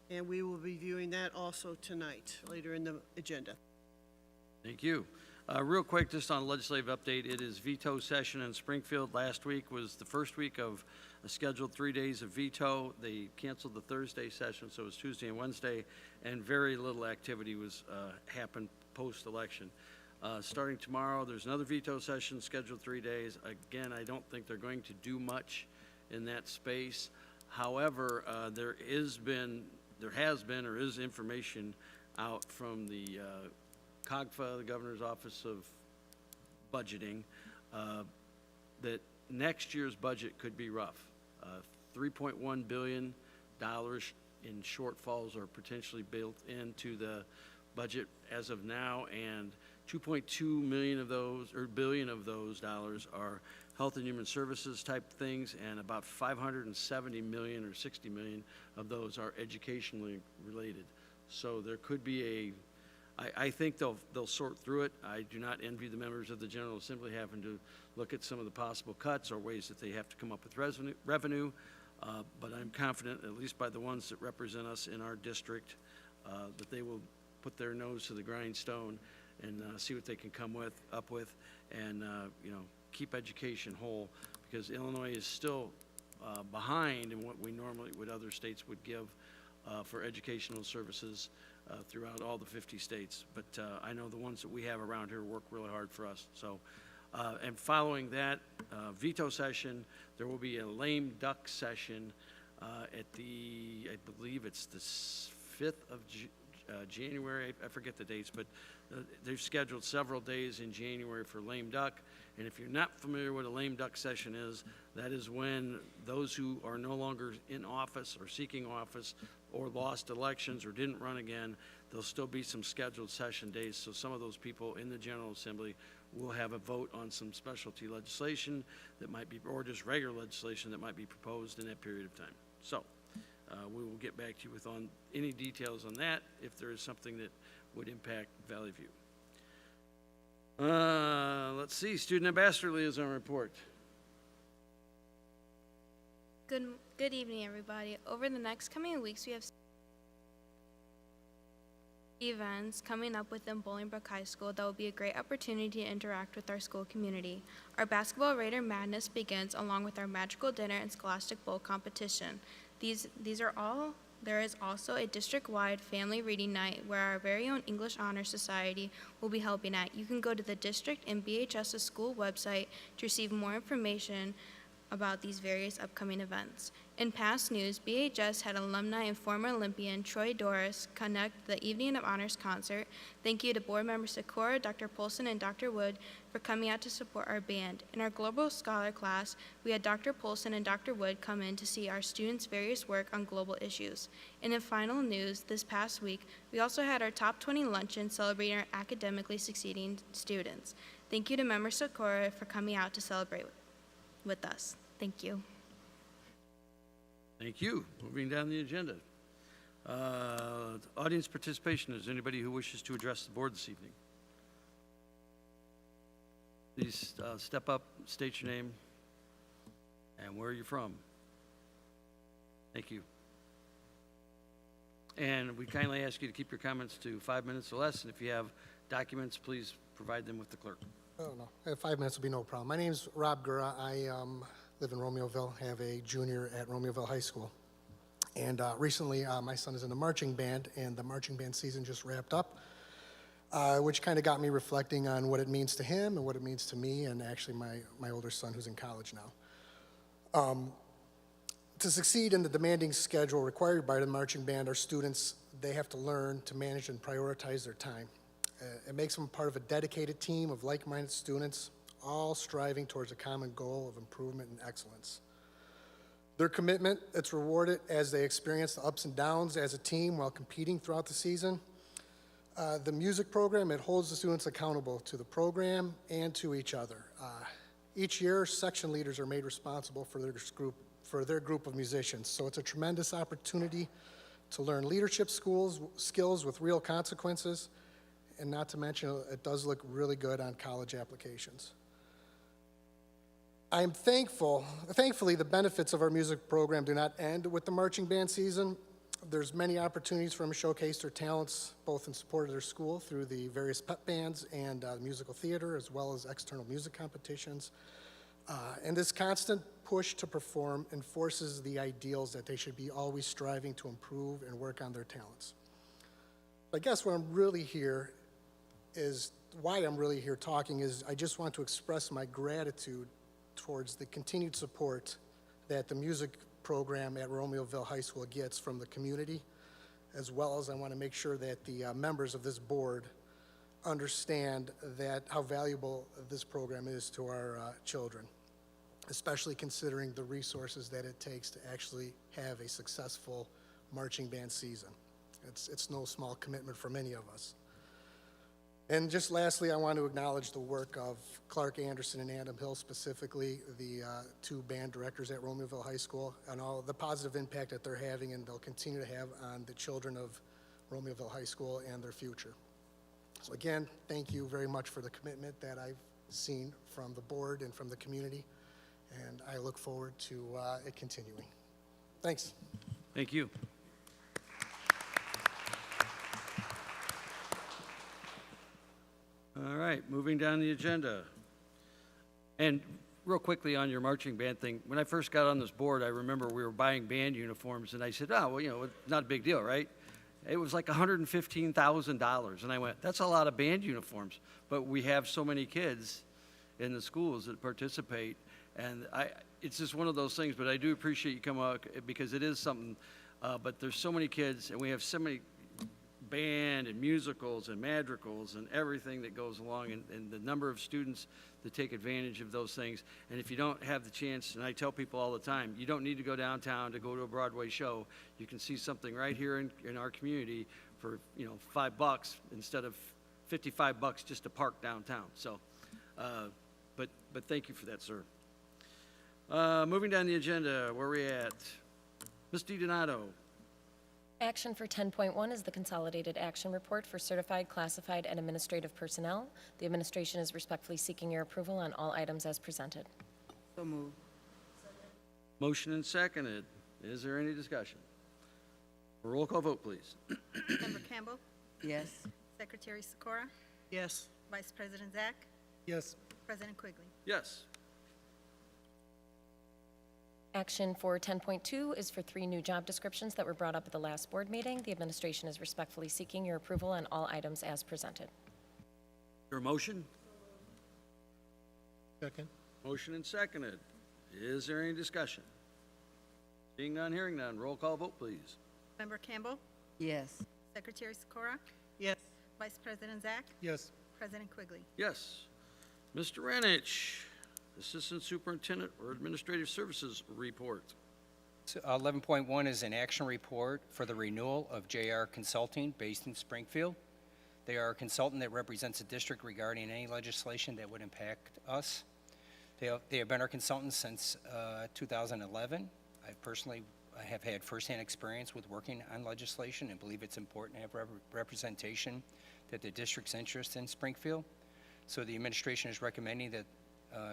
and we will be viewing that also tonight, later in the agenda. Thank you. Real quick, just on a legislative update, it is veto session in Springfield. Last week was the first week of a scheduled 3 days of veto. They canceled the Thursday session, so it was Tuesday and Wednesday, and very little activity was happened post-election. Starting tomorrow, there's another veto session scheduled 3 days. Again, I don't think they're going to do much in that space. However, there has been or is information out from the COGFA, the Governor's Office of Budgeting, that next year's budget could be rough. $3.1 billion in shortfalls are potentially built into the budget as of now, and 2.2 million of those, or billion of those dollars, are health and human services type things, and about 570 million or 60 million of those are educationally related. So there could be I think they'll sort through it. I do not envy the members of the General Assembly having to look at some of the possible cuts or ways that they have to come up with revenue, but I'm confident, at least by the ones that represent us in our district, that they will put their nose to the grindstone and see what they can come up with, and keep education whole, because Illinois is still behind in what other states would give for educational services throughout all the 50 states. But I know the ones that we have around here work really hard for us. So, and following that veto session, there will be a lame duck session at the, I believe it's the 5th of January. I forget the dates, but they've scheduled several days in January for lame duck. And if you're not familiar with what a lame duck session is, that is when those who are no longer in office or seeking office or lost elections or didn't run again, there'll still be some scheduled session days. So some of those people in the General Assembly will have a vote on some specialty legislation that might be, or just regular legislation that might be proposed in that period of time. So we will get back to you with on any details on that if there is something that would impact Valley View. Let's see, Student Ambassador Liaison Report. Good evening, everybody. Over the next coming weeks, we have events coming up within Bolingbrook High School that will be a great opportunity to interact with our school community. Our Basketball Raider Madness begins along with our Magical Dinner and Scholastic Bowl competition. There is also a district-wide family reading night where our very own English Honor Society will be helping at. You can go to the district and BHS's school website to receive more information about these various upcoming events. In past news, BHS had alumni and former Olympian Troy Doris conduct the Evening of Honors concert. Thank you to board member Sakura, Dr. Polson, and Dr. Wood for coming out to support our band. In our Global Scholar class, we had Dr. Polson and Dr. Wood come in to see our students' various work on global issues. And in final news, this past week, we also had our Top 20 luncheon celebrating our academically succeeding students. Thank you to member Sakura for coming out to celebrate with us. Thank you. Thank you. Moving down the agenda. Audience participation. Is there anybody who wishes to address the board this evening? Please step up, state your name, and where you're from. Thank you. And we kindly ask you to keep your comments to 5 minutes or less, and if you have documents, please provide them with the clerk. Oh, no. 5 minutes will be no problem. My name's Rob Gura. I live in Romeoville, have a junior at Romeoville High School. And recently, my son is in the marching band, and the marching band season just wrapped up, which kind of got me reflecting on what it means to him and what it means to me, and actually my older son who's in college now. To succeed in the demanding schedule required by the marching band, our students, they have to learn to manage and prioritize their time. It makes them part of a dedicated team of like-minded students, all striving towards a common goal of improvement and excellence. Their commitment, it's rewarded as they experience the ups and downs as a team while competing throughout the season. The music program, it holds the students accountable to the program and to each other. Each year, section leaders are made responsible for their group of musicians, so it's a tremendous opportunity to learn leadership skills with real consequences, and not to mention, it does look really good on college applications. I'm thankfully, the benefits of our music program do not end with the marching band season. There's many opportunities for them to showcase their talents, both in support of their school through the various pep bands and musical theater, as well as external music competitions. And this constant push to perform enforces the ideals that they should be always striving to improve and work on their talents. I guess what I'm really here is, why I'm really here talking is, I just want to express my gratitude towards the continued support that the music program at Romeoville High School gets from the community, as well as I want to make sure that the members of this board understand that how valuable this program is to our children, especially considering the resources that it takes to actually have a successful marching band season. It's no small commitment for many of us. And just lastly, I want to acknowledge the work of Clark Anderson and Adam Hill, specifically the two band directors at Romeoville High School, and all the positive impact that they're having and they'll continue to have on the children of Romeoville High School and their future. So again, thank you very much for the commitment that I've seen from the board and from the community, and I look forward to it continuing. Thanks. Thank you. All right, moving down the agenda. And real quickly on your marching band thing, when I first got on this board, I remember we were buying band uniforms, and I said, oh, well, you know, it's not a big deal, right? It was like $115,000, and I went, that's a lot of band uniforms, but we have so many kids in the schools that participate, and it's just one of those things, but I do appreciate you coming out, because it is something, but there's so many kids, and we have so many band and musicals and madrigals and everything that goes along, and the number of students that take advantage of those things. And if you don't have the chance, and I tell people all the time, you don't need to go downtown to go to a Broadway show. You can see something right here in our community for, you know, $5 instead of $55 just to park downtown. So, but thank you for that, sir. Moving down the agenda, where are we at? Ms. DiDonato. Action for 10.1 is the Consolidated Action Report for Certified, Classified, and Administrative Personnel. The administration is respectfully seeking your approval on all items as presented. So moved. Motion and seconded. Is there any discussion? Roll call vote, please. Member Campbell? Yes. Secretary Sikora? Yes. Vice President Zach? Yes. President Quigley? Yes. Action for 10.2 is for 3 new job descriptions that were brought up at the last board meeting. The administration is respectfully seeking your approval on all items as presented. Your motion? Second. Motion and seconded. Is there any discussion? Seeing none, hearing none. Roll call vote, please. Member Campbell? Yes. Secretary Sikora? Yes. Vice President Zach? Yes. President Quigley? Yes. Mr. Renich, Assistant Superintendent or Administrative Services report. 11.1 is an action report for the renewal of JR Consulting based in Springfield. They are a consultant that represents the district regarding any legislation that would impact us. They have been our consultants since 2011. I have had firsthand experience with working on legislation and believe it's important to have representation that the district's interest in Springfield. So the administration is recommending that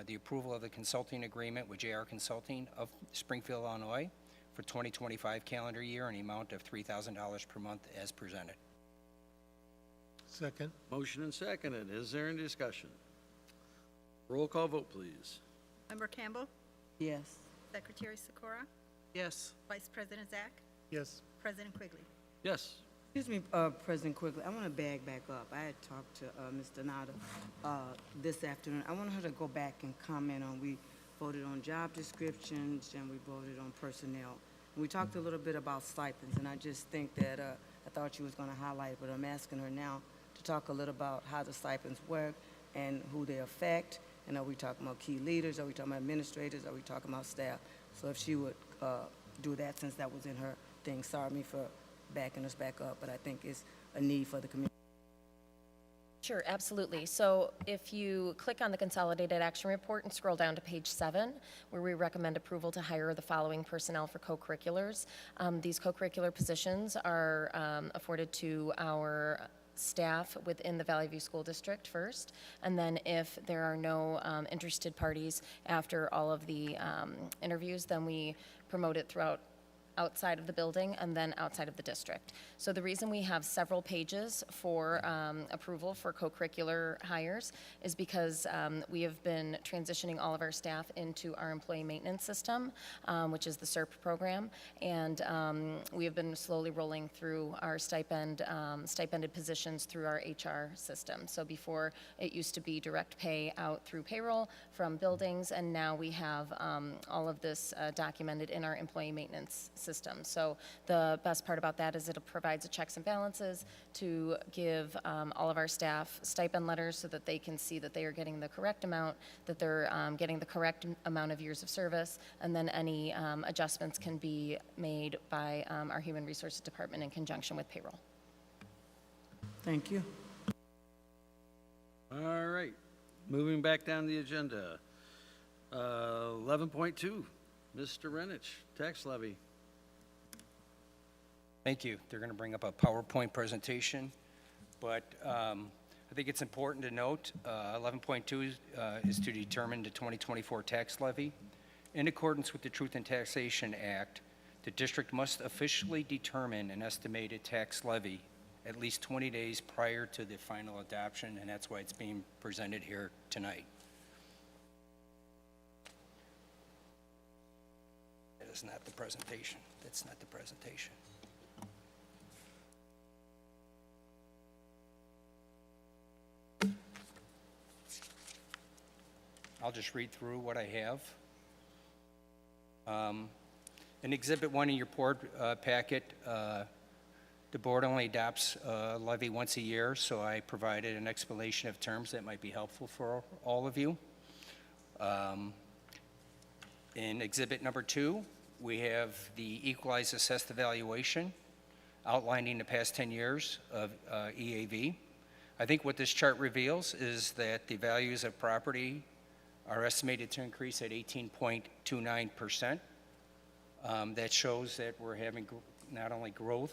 the approval of the consulting agreement with JR Consulting of Springfield, Illinois for 2025 calendar year in the amount of $3,000 per month as presented. Second. Motion and seconded. Is there any discussion? Roll call vote, please. Member Campbell? Yes. Secretary Sikora? Yes. Vice President Zach? Yes. President Quigley? Yes. Excuse me, President Quigley, I want to back up. I had talked to Ms. Donato this afternoon. I want her to go back and comment on, we voted on job descriptions and we voted on personnel. And we talked a little bit about stipends, and I just think that I thought she was going to highlight it, but I'm asking her now to talk a little about how the stipends work and who they affect. And are we talking about key leaders? Are we talking about administrators? Are we talking about staff? So if she would do that, since that was in her thing. Sorry me for backing us back up, but I think it's a need for the community. Sure, absolutely. So if you click on the Consolidated Action Report and scroll down to page 7, where we recommend approval to hire the following personnel for co-curriculars. These co-curricular positions are afforded to our staff within the Valley View School District first, and then if there are no interested parties after all of the interviews, then we promote it throughout outside of the building and then outside of the district. So the reason we have several pages for approval for co-curricular hires is because we have been transitioning all of our staff into our employee maintenance system, which is the SERP program, and we have been slowly rolling through our stipended positions through our HR system. So before, it used to be direct pay out through payroll from buildings, and now we have all of this documented in our employee maintenance system. So the best part about that is it provides a checks and balances to give all of our staff stipend letters so that they can see that they are getting the correct amount, that they're getting the correct amount of years of service, and then any adjustments can be made by our Human Resources Department in conjunction with payroll. Thank you. All right, moving back down the agenda. 11.2, Mr. Renich, tax levy. Thank you. They're going to bring up a PowerPoint presentation, but I think it's important to note 11.2 is to determine the 2024 tax levy. In accordance with the Truth in Taxation Act, the district must officially determine an estimated tax levy at least 20 days prior to the final adoption, and that's why it's being presented here tonight. That is not the presentation. That's not the presentation. I'll just read through what I have. In Exhibit 1 in your board packet, the board only adopts a levy once a year, so I provided an explanation of terms that might be helpful for all of you. In Exhibit number 2, we have the equalized assessed evaluation outlining the past 10 years of EAV. I think what this chart reveals is that the values of property are estimated to increase at 18.29%. That shows that we're having not only growth,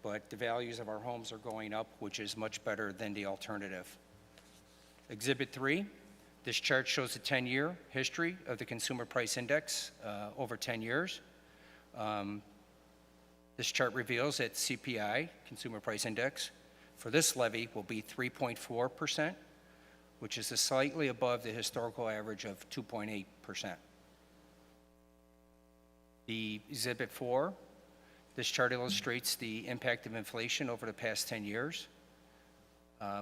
but the values of our homes are going up, which is much better than the alternative. Exhibit 3, this chart shows the 10-year history of the Consumer Price Index over 10 years. This chart reveals that CPI, Consumer Price Index, for this levy will be 3.4%, which is slightly above the historical average of 2.8%. The Exhibit 4, this chart illustrates the impact of inflation over the past 10 years.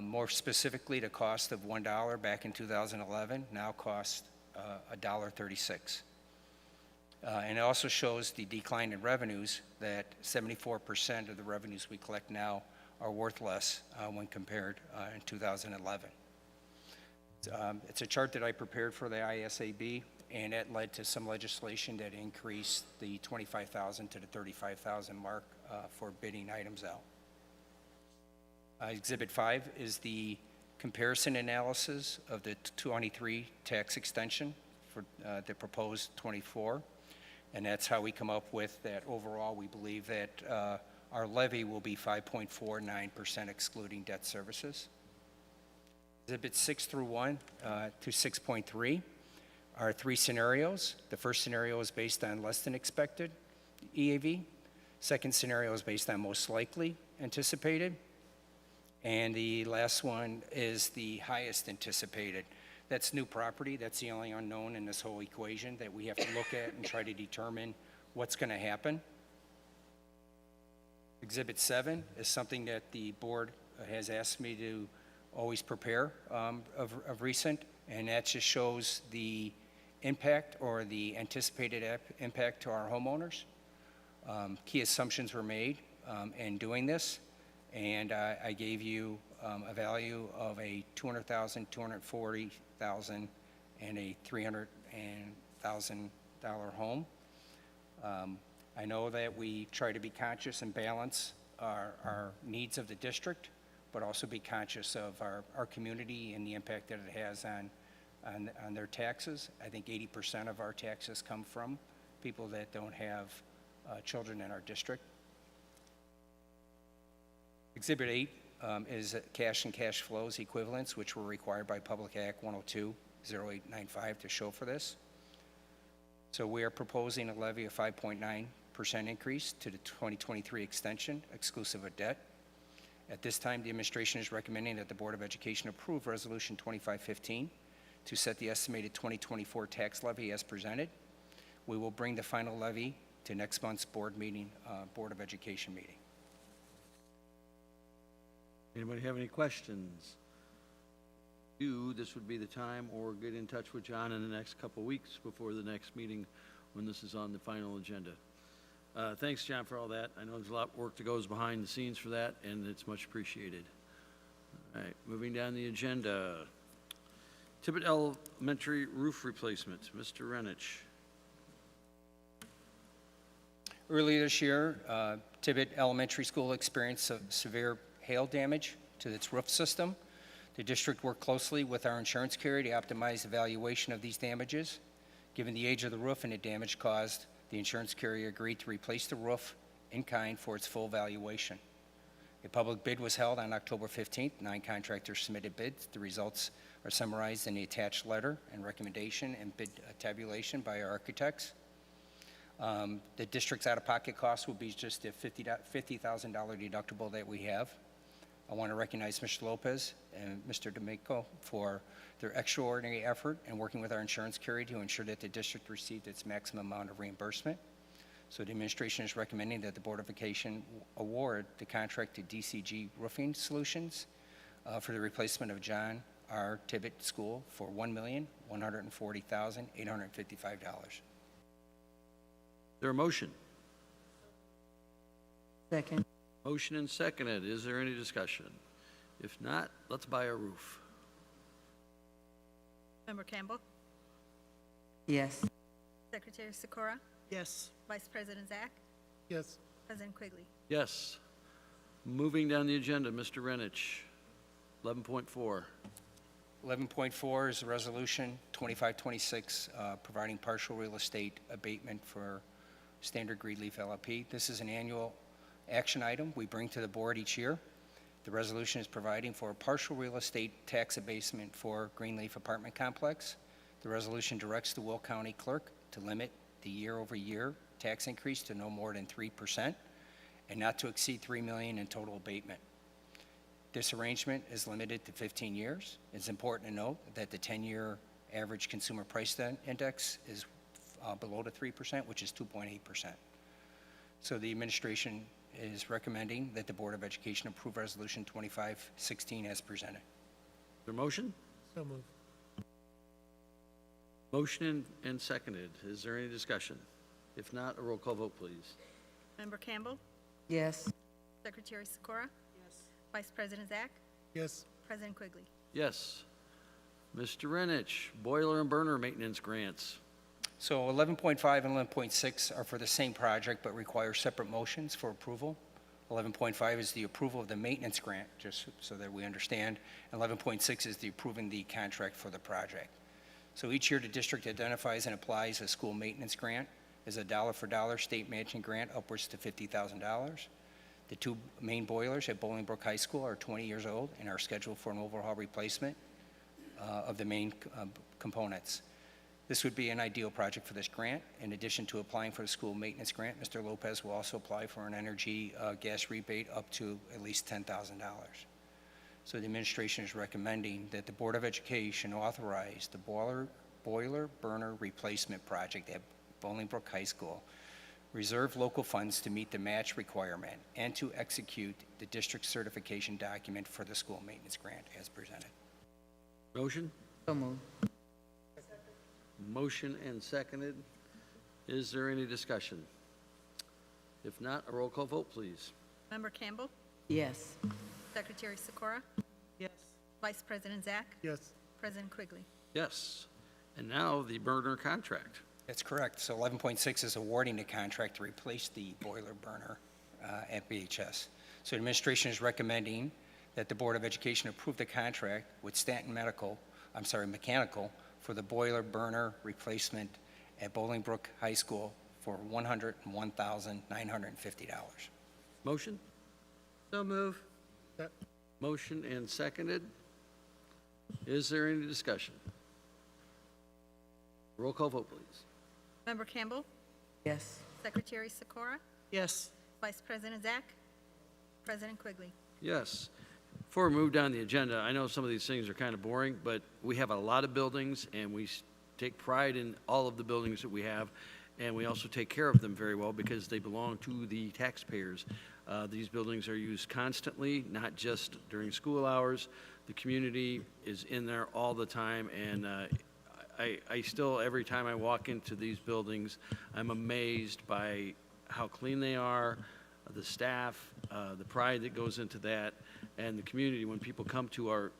More specifically, the cost of $1 back in 2011 now costs $1.36. And it also shows the decline in revenues, that 74% of the revenues we collect now are worth less when compared in 2011. It's a chart that I prepared for the ISAB, and it led to some legislation that increased the 25,000 to the 35,000 mark for bidding items out. Exhibit 5 is the comparison analysis of the 23 tax extension for the proposed 24, and that's how we come up with that. Overall, we believe that our levy will be 5.49% excluding debt services. Exhibits 6 through 1 to 6.3 are 3 scenarios. The first scenario is based on less than expected EAV. Second scenario is based on most likely anticipated. And the last one is the highest anticipated. That's new property. That's the only unknown in this whole equation that we have to look at and try to determine what's going to happen. Exhibit 7 is something that the board has asked me to always prepare of recent, and that just shows the impact or the anticipated impact to our homeowners. Key assumptions were made in doing this, And I gave you a value of a $200,000, $240,000, and a $300,000 home. I know that we try to be conscious and balance our needs of the district, but also be conscious of our community and the impact that it has on their taxes. I think 80% of our taxes come from people that don't have children in our district. Exhibit 8 is cash and cash flows equivalents, which were required by Public Act 102-0895 to show for this. So we are proposing a levy of 5.9% increase to the 2023 extension, exclusive of debt. At this time, the administration is recommending that the Board of Education approve Resolution 2515 to set the estimated 2024 tax levy as presented. We will bring the final levy to next month's board of Education meeting. Anybody have any questions? This would be the time, or get in touch with John in the next couple weeks before the next meeting when this is on the final agenda. Thanks, John, for all that. I know there's a lot of work that goes behind the scenes for that, and it's much appreciated. All right, moving down the agenda. Tibbet Elementary roof replacement. Mr. Renich. Earlier this year, Tibbet Elementary School experienced severe hail damage to its roof system. The district worked closely with our insurance carrier to optimize the valuation of these damages. Given the age of the roof and the damage caused, the insurance carrier agreed to replace the roof in kind for its full valuation. A public bid was held on October 15th. 9 contractors submitted bids. The results are summarized in the attached letter and recommendation and bid tabulation by our architects. The district's out-of-pocket cost will be just a $50,000 deductible that we have. I want to recognize Mr. Lopez and Mr. D'Amico for their extraordinary effort in working with our insurance carrier to ensure that the district received its maximum amount of reimbursement. So the administration is recommending that the Board of Education award the contract to DCG Roofing Solutions for the replacement of John R. Tibbet School for $1,140,855. Is there a motion? Second. Motion and seconded. Is there any discussion? If not, let's buy a roof. Member Campbell? Yes. Secretary Sikora? Yes. Vice President Zach? Yes. President Quigley? Yes. Moving down the agenda, Mr. Renich, 11.4. 11.4 is a resolution 2526 providing partial real estate abatement for Standard Greenleaf LLP. This is an annual action item we bring to the board each year. The resolution is providing for a partial real estate tax abatement for Greenleaf Apartment Complex. The resolution directs the Will County Clerk to limit the year-over-year tax increase to no more than 3% and not to exceed $3 million in total abatement. This arrangement is limited to 15 years. It's important to note that the 10-year average consumer price index is below the 3%, which is 2.8%. So the administration is recommending that the Board of Education approve Resolution 2516 as presented. Is there a motion? So moved. Motion and seconded. Is there any discussion? If not, a roll call vote, please. Member Campbell? Yes. Secretary Sikora? Yes. Vice President Zach? Yes. President Quigley? Yes. Mr. Renich, boiler and burner maintenance grants. So 11.5 and 11.6 are for the same project but require separate motions for approval. 11.5 is the approval of the maintenance grant, just so that we understand. 11.6 is the approving the contract for the project. So each year the district identifies and applies a school maintenance grant as a dollar-for-dollar state matching grant upwards to $50,000. The 2 main boilers at Bolingbrook High School are 20 years old and are scheduled for an overhaul replacement of the main components. This would be an ideal project for this grant. In addition to applying for the school maintenance grant, Mr. Lopez will also apply for an energy gas rebate up to at least $10,000. So the administration is recommending that the Board of Education authorize the boiler burner replacement project at Bolingbrook High School, reserve local funds to meet the match requirement, and to execute the district certification document for the school maintenance grant as presented. Motion? So moved. Motion and seconded. Is there any discussion? If not, a roll call vote, please. Member Campbell? Yes. Secretary Sikora? Yes. Vice President Zach? Yes. President Quigley? Yes. And now the burner contract. That's correct. So 11.6 is awarding the contract to replace the boiler burner at BHS. So administration is recommending that the Board of Education approve the contract with Stanton Mechanical for the boiler burner replacement at Bolingbrook High School for $101,950. Motion? So move. Motion and seconded. Is there any discussion? Roll call vote, please. Member Campbell? Yes. Secretary Sikora? Yes. Vice President Zach? President Quigley? Yes. Before we move down the agenda, I know some of these things are kind of boring, but we have a lot of buildings, and we take pride in all of the buildings that we have, and we also take care of them very well because they belong to the taxpayers. These buildings are used constantly, not just during school hours. The community is in there all the time, and I still, every time I walk into these buildings, I'm amazed by how clean they are, the staff, the pride that goes into that, and the community. When people come to our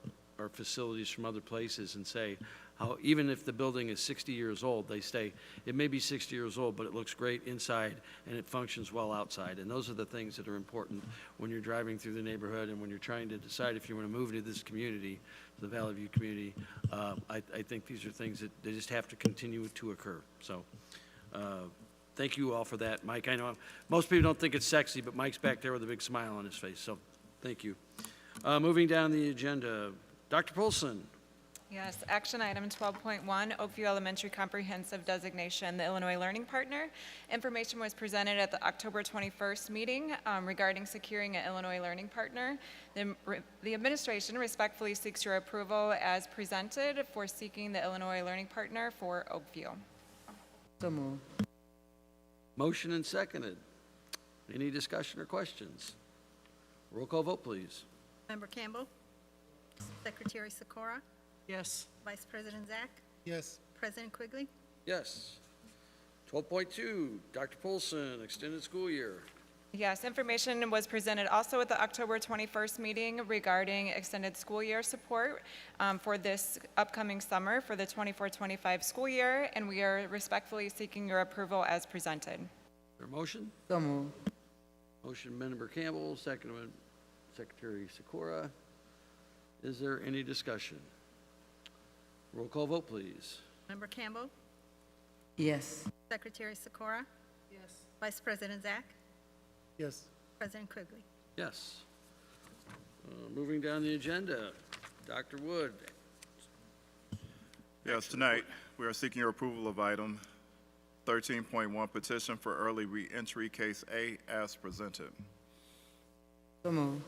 facilities from other places and say how even if the building is 60 years old, they say, it may be 60 years old, but it looks great inside and it functions well outside. And those are the things that are important when you're driving through the neighborhood and when you're trying to decide if you want to move into this community, the Valley View community. I think these are things that they just have to continue to occur. So thank you all for that. Mike, I know most people don't think it's sexy, but Mike's back there with a big smile on his face, so thank you. Moving down the agenda, Dr. Polson. Yes, action item 12.1, Oakview Elementary Comprehensive Designation, the Illinois Learning Partner. Information was presented at the October 21st meeting regarding securing an Illinois Learning Partner. The administration respectfully seeks your approval as presented for seeking the Illinois Learning Partner for Oakview. So moved. Motion and seconded. Any discussion or questions? Roll call vote, please. Member Campbell? Secretary Sikora? Yes. Vice President Zach? Yes. President Quigley? Yes. 12.2, Dr. Polson, extended school year. Yes, information was presented also at the October 21st meeting regarding extended school year support for this upcoming summer for the 24-25 school year, and we are respectfully seeking your approval as presented. Is there a motion? So moved. Motion, Member Campbell, second, Secretary Sikora. Is there any discussion? Roll call vote, please. Member Campbell? Yes. Secretary Sikora? Yes. Vice President Zach? Yes. President Quigley? Yes. Moving down the agenda, Dr. Wood. Yes, tonight, we are seeking your approval of item 13.1, petition for early reentry, case A, as presented. So moved.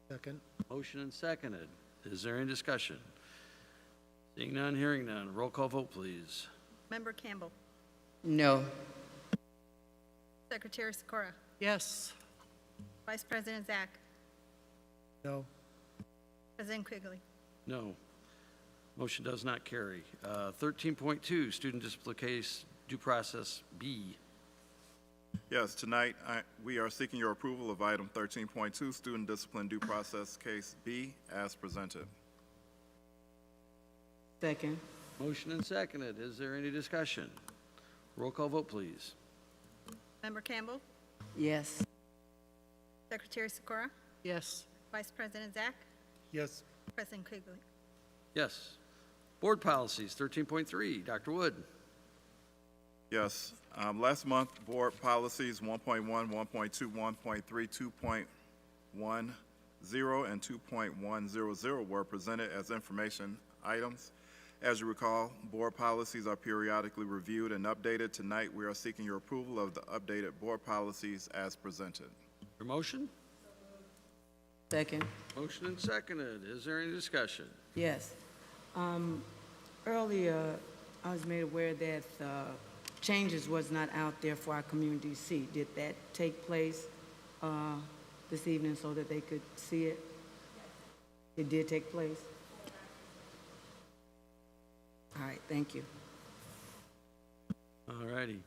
Second. Motion and seconded. Is there any discussion? Seeing none, hearing none. Roll call vote, please. Member Campbell? No. Secretary Sikora? Yes. Vice President Zach? No. President Quigley? No. Motion does not carry. 13.2, student discipline case due process B. Yes, tonight, we are seeking your approval of item 13.2, student discipline due process case B, as presented. Second. Motion and seconded. Is there any discussion? Roll call vote, please. Member Campbell? Yes. Secretary Sikora? Yes. Vice President Zach? Yes. President Quigley? Yes. Board policies, 13.3, Dr. Wood. Yes. Last month, board policies 1.1, 1.2, 1.3, 2.10, and 2.100 were presented as information items. As you recall, board policies are periodically reviewed and updated. Tonight, we are seeking your approval of the updated board policies as presented. Your motion? Second. Motion and seconded. Is there any discussion? Yes. Earlier, I was made aware that changes was not out there for our community to see. Did that take place this evening so that they could see it? It did take place? All right, thank you. All righty.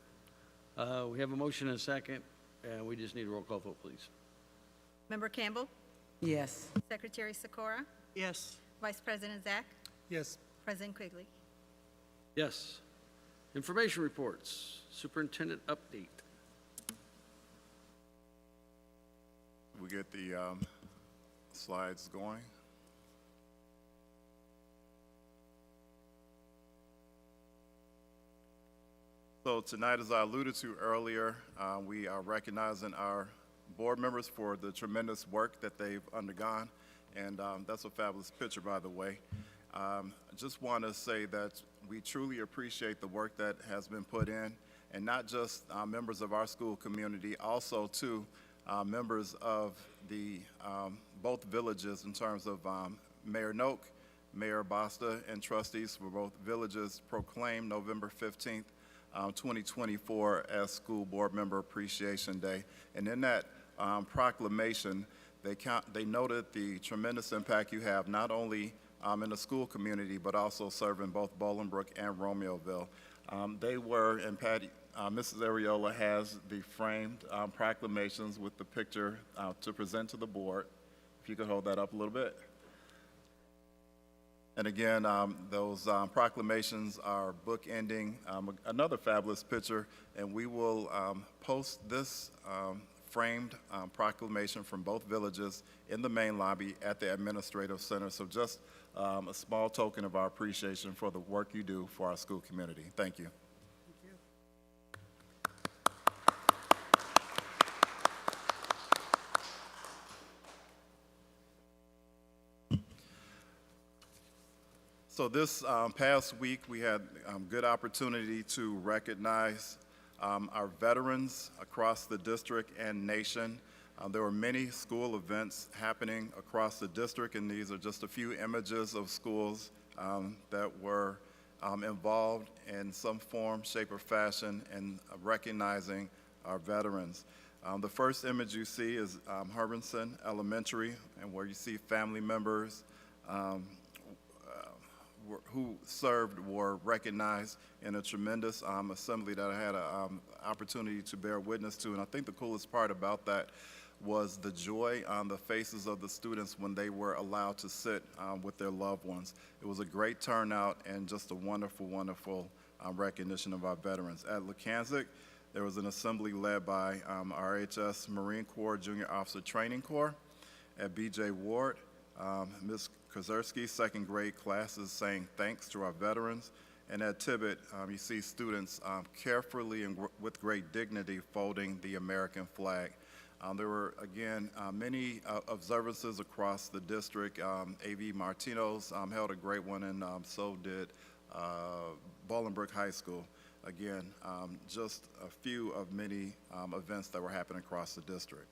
We have a motion and a second. And we just need a roll call vote, please. Member Campbell? Yes. Secretary Sikora? Yes. Vice President Zach? Yes. President Quigley? Yes. Information reports, superintendent update. We get the slides going. So tonight, as I alluded to earlier, we are recognizing our board members for the tremendous work that they've undergone, and that's a fabulous picture, by the way. I just want to say that we truly appreciate the work that has been put in, and not just members of our school community, also too members of the both villages in terms of Mayor Noak, Mayor Basta, and trustees for both villages proclaimed November 15th, 2024 as School Board Member Appreciation Day. And in that proclamation, they noted the tremendous impact you have not only in the school community, but also serving both Bolingbrook and Romeoville. They were, and Patty, Mrs. Areola has the framed proclamations with the picture to present to the board. If you could hold that up a little bit. And again, those proclamations are bookending another fabulous picture, and we will post this framed proclamation from both villages in the main lobby at the Administrative Center. So just a small token of our appreciation for the work you do for our school community. Thank you. So this past week, we had good opportunity to recognize our veterans across the district and nation. There were many school events happening across the district, and these are just a few images of schools that were involved in some form, shape, or fashion in recognizing our veterans. The first image you see is Hermanson Elementary, and where you see family members who served were recognized in a tremendous assembly that I had an opportunity to bear witness to. And I think the coolest part about that was the joy on the faces of the students when they were allowed to sit with their loved ones. It was a great turnout and just a wonderful, wonderful recognition of our veterans. At Lekansas, there was an assembly led by RHS Marine Corps Junior Officer Training Corps. At BJ Ward, Ms. Kozerski's second grade classes saying thanks to our veterans. And at Tibbet, you see students carefully and with great dignity folding the American flag. There were, again, many observances across the district. A.V. Martino's held a great one, and so did Bolingbrook High School. Again, just a few of many events that were happening across the district.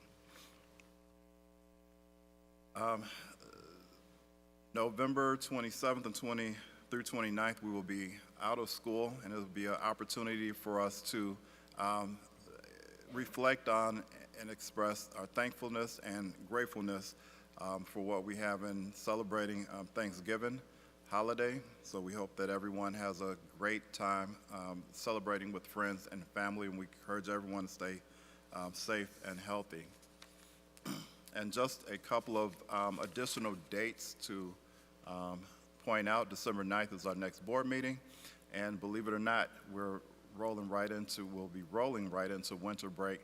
November 27th and through 29th, we will be out of school, and it will be an opportunity for us to reflect on and express our thankfulness and gratefulness for what we have in celebrating Thanksgiving holiday. So we hope that everyone has a great time celebrating with friends and family, and we encourage everyone to stay safe and healthy. And just a couple of additional dates to point out. December 9th is our next board meeting, and believe it or not, we'll be rolling right into winter break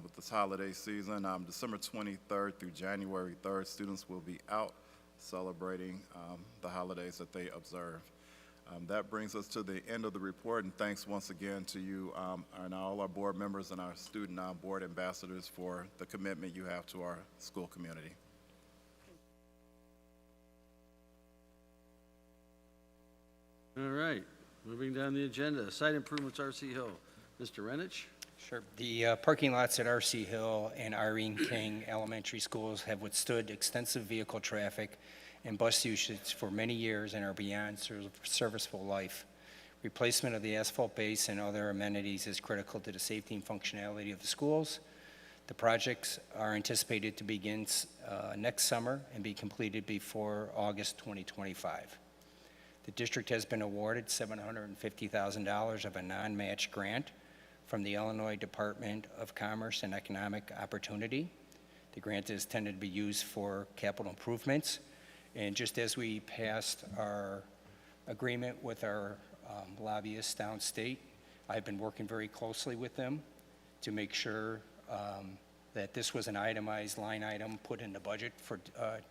with this holiday season. December 23rd through January 3rd, students will be out celebrating the holidays that they observe. That brings us to the end of the report, and thanks once again to you and all our board members and our student board ambassadors for the commitment you have to our school community. All right, moving down the agenda, site improvements, RC Hill. Mr. Renich? Sure. The parking lots at RC Hill and Irene King Elementary Schools have withstood extensive vehicle traffic and bus usage for many years and are beyond serviceable life. Replacement of the asphalt base and other amenities is critical to the safety and functionality of the schools. The projects are anticipated to begin next summer and be completed before August 2025. The district has been awarded $750,000 of a non-match grant from the Illinois Department of Commerce and Economic Opportunity. The grant is intended to be used for capital improvements. And just as we passed our agreement with our lobbyists downstate, I've been working very closely with them to make sure that this was an itemized line item put in the budget for our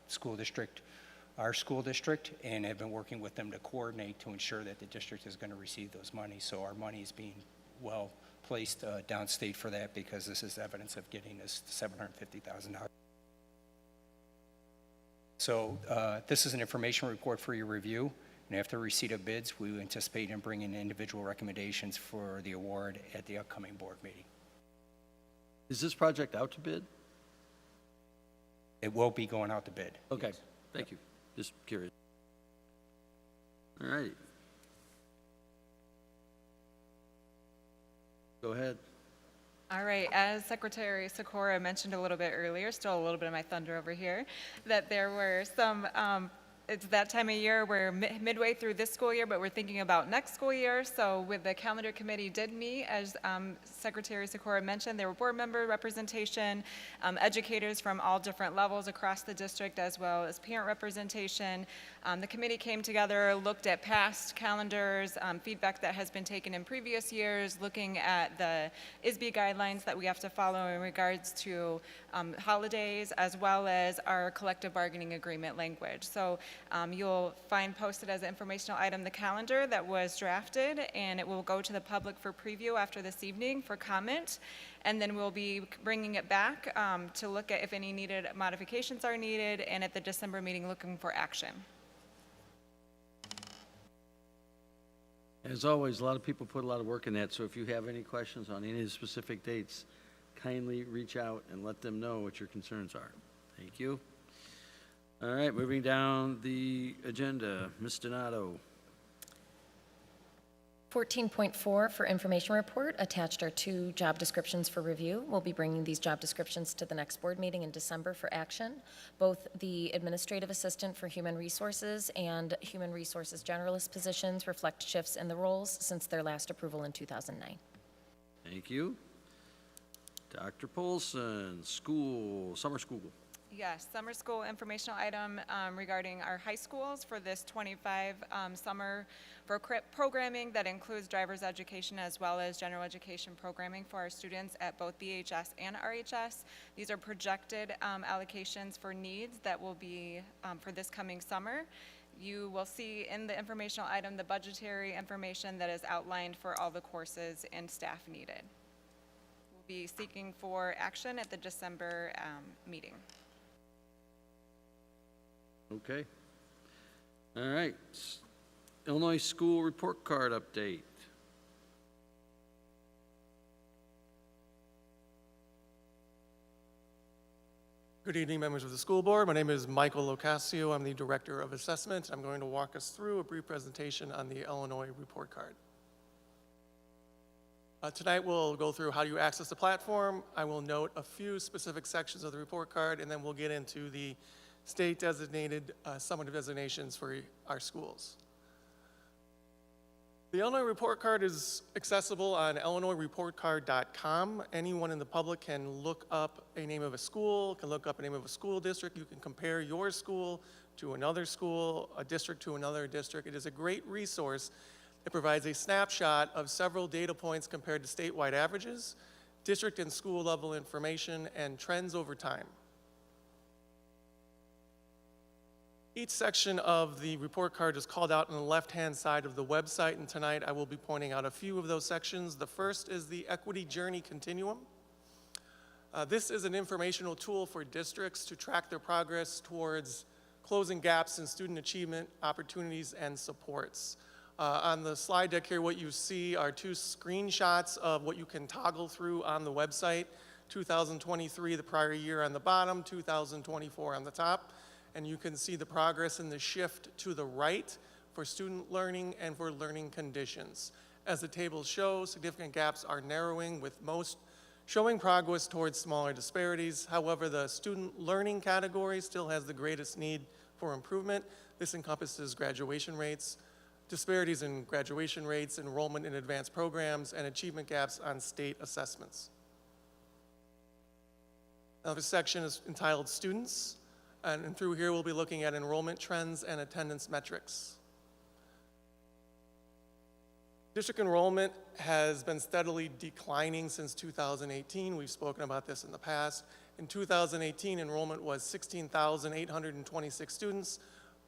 school district, and have been working with them to coordinate to ensure that the district is going to receive those monies. So our money is being well placed downstate for that, because this is evidence of getting us $750,000. So this is an information report for your review, and after receipt of bids, we anticipate in bringing individual recommendations for the award at the upcoming board meeting. Is this project out to bid? It will be going out to bid. Okay, thank you. Just curious. All right. Go ahead. All right, as Secretary Sikora mentioned a little bit earlier, still a little bit of my thunder over here, that there were some, it's that time of year, we're midway through this school year, but we're thinking about next school year. So with the calendar committee did meet, as Secretary Sikora mentioned, there were board member representation, educators from all different levels across the district, as well as parent representation. The committee came together, looked at past calendars, feedback that has been taken in previous years, looking at the ISB guidelines that we have to follow in regards to holidays, as well as our collective bargaining agreement language. So you'll find posted as an informational item the calendar that was drafted, and it will go to the public for preview after this evening for comment. And then we'll be bringing it back to look at if any needed modifications are needed, and at the December meeting looking for action. As always, a lot of people put a lot of work in that, so if you have any questions on any of the specific dates, kindly reach out and let them know what your concerns are. Thank you. All right, moving down the agenda, Ms. Donato. 14.4 for information report, attached are 2 job descriptions for review. We'll be bringing these job descriptions to the next board meeting in December for action. Both the administrative assistant for human resources and human resources generalist positions reflect shifts in the roles since their last approval in 2009. Thank you. Dr. Polson, summer school. Yes, summer school informational item regarding our high schools for this 25 summer programming that includes driver's education as well as general education programming for our students at both BHS and RHS. These are projected allocations for needs that will be for this coming summer. You will see in the informational item the budgetary information that is outlined for all the courses and staff needed. We'll be seeking for action at the December meeting. Okay. All right. Illinois School Report Card update. Good evening, members of the school board. My name is Michael Locascio. I'm the Director of Assessment. I'm going to walk us through a brief presentation on the Illinois Report Card. Tonight we'll go through how you access the platform. I will note a few specific sections of the report card, and then we'll get into the state-designated summative designations for our schools. The Illinois Report Card is accessible on illinoisreportcard.com. Anyone in the public can look up a name of a school, can look up a name of a school district. You can compare your school to another school, a district to another district. It is a great resource. It provides a snapshot of several data points compared to statewide averages, district and school level information, and trends over time. Each section of the report card is called out on the left-hand side of the website, and tonight I will be pointing out a few of those sections. The first is the Equity Journey Continuum. This is an informational tool for districts to track their progress towards closing gaps in student achievement, opportunities, and supports. On the slide deck here, what you see are 2 screenshots of what you can toggle through on the website. 2023, the prior year on the bottom, 2024 on the top. And you can see the progress in the shift to the right for student learning and for learning conditions. As the tables show, significant gaps are narrowing, with most showing progress towards smaller disparities. However, the student learning category still has the greatest need for improvement. This encompasses graduation rates, disparities in graduation rates, enrollment in advanced programs, and achievement gaps on state assessments. Now, this section is entitled Students, and through here we'll be looking at enrollment trends and attendance metrics. District enrollment has been steadily declining since 2018. We've spoken about this in the past. In 2018, enrollment was 16,826 students,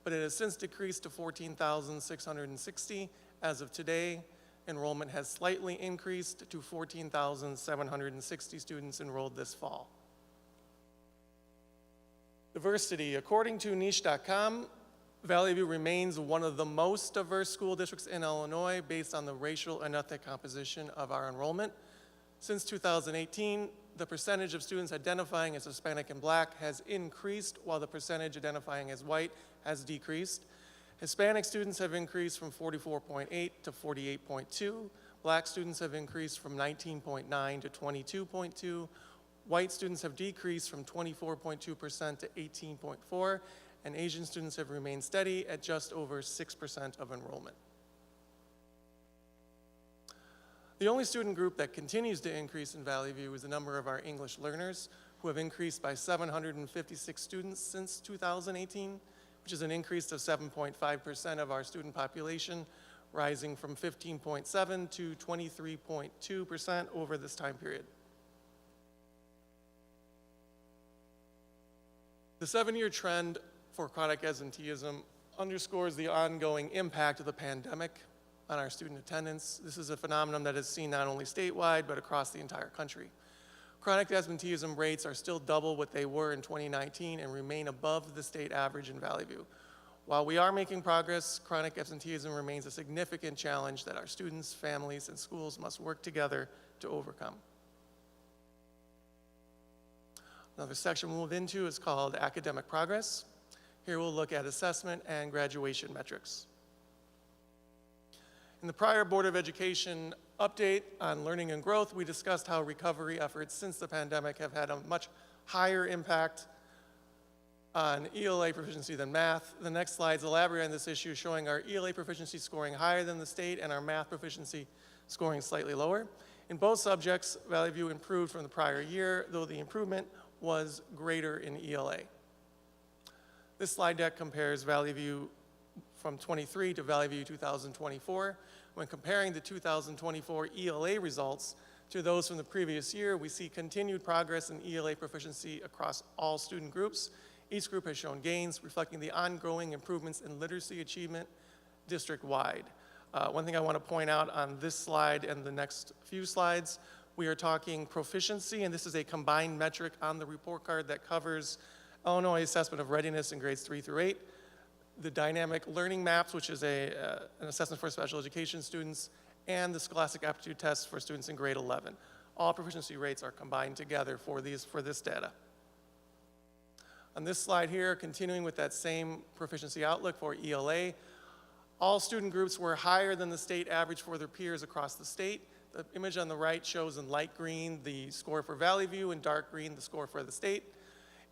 but it has since decreased to 14,660. As of today, enrollment has slightly increased to 14,760 students enrolled this fall. Diversity. According to niche.com, Valley View remains one of the most diverse school districts in Illinois based on the racial and ethnic composition of our enrollment. Since 2018, the percentage of students identifying as Hispanic and Black has increased, while the percentage identifying as white has decreased. Hispanic students have increased from 44.8 to 48.2. Black students have increased from 19.9 to 22.2. White students have decreased from 24.2% to 18.4%, and Asian students have remained steady at just over 6% of enrollment. The only student group that continues to increase in Valley View is the number of our English learners, who have increased by 756 students since 2018, which is an increase of 7.5% of our student population, rising from 15.7% to 23.2% over this time period. The 7-year trend for chronic absenteeism underscores the ongoing impact of the pandemic on our student attendance. This is a phenomenon that is seen not only statewide, but across the entire country. Chronic absenteeism rates are still double what they were in 2019 and remain above the state average in Valley View. While we are making progress, chronic absenteeism remains a significant challenge that our students, families, and schools must work together to overcome. Another section we'll move into is called Academic Progress. Here we'll look at assessment and graduation metrics. In the prior Board of Education update on learning and growth, we discussed how recovery efforts since the pandemic have had a much higher impact on ELA proficiency than math. The next slides elaborate on this issue, showing our ELA proficiency scoring higher than the state and our math proficiency scoring slightly lower. In both subjects, Valley View improved from the prior year, though the improvement was greater in ELA. This slide deck compares Valley View from 23 to Valley View 2024. When comparing the 2024 ELA results to those from the previous year, we see continued progress in ELA proficiency across all student groups. Each group has shown gains, reflecting the ongoing improvements in literacy achievement district-wide. One thing I want to point out on this slide and the next few slides, we are talking proficiency, and this is a combined metric on the report card that covers Illinois Assessment of Readiness in grades 3 through 8, the dynamic learning maps, which is an assessment for special education students, and the scholastic aptitude tests for students in grade 11. All proficiency rates are combined together for this data. On this slide here, continuing with that same proficiency outlook for ELA, all student groups were higher than the state average for their peers across the state. The image on the right shows in light green the score for Valley View, and dark green the score for the state.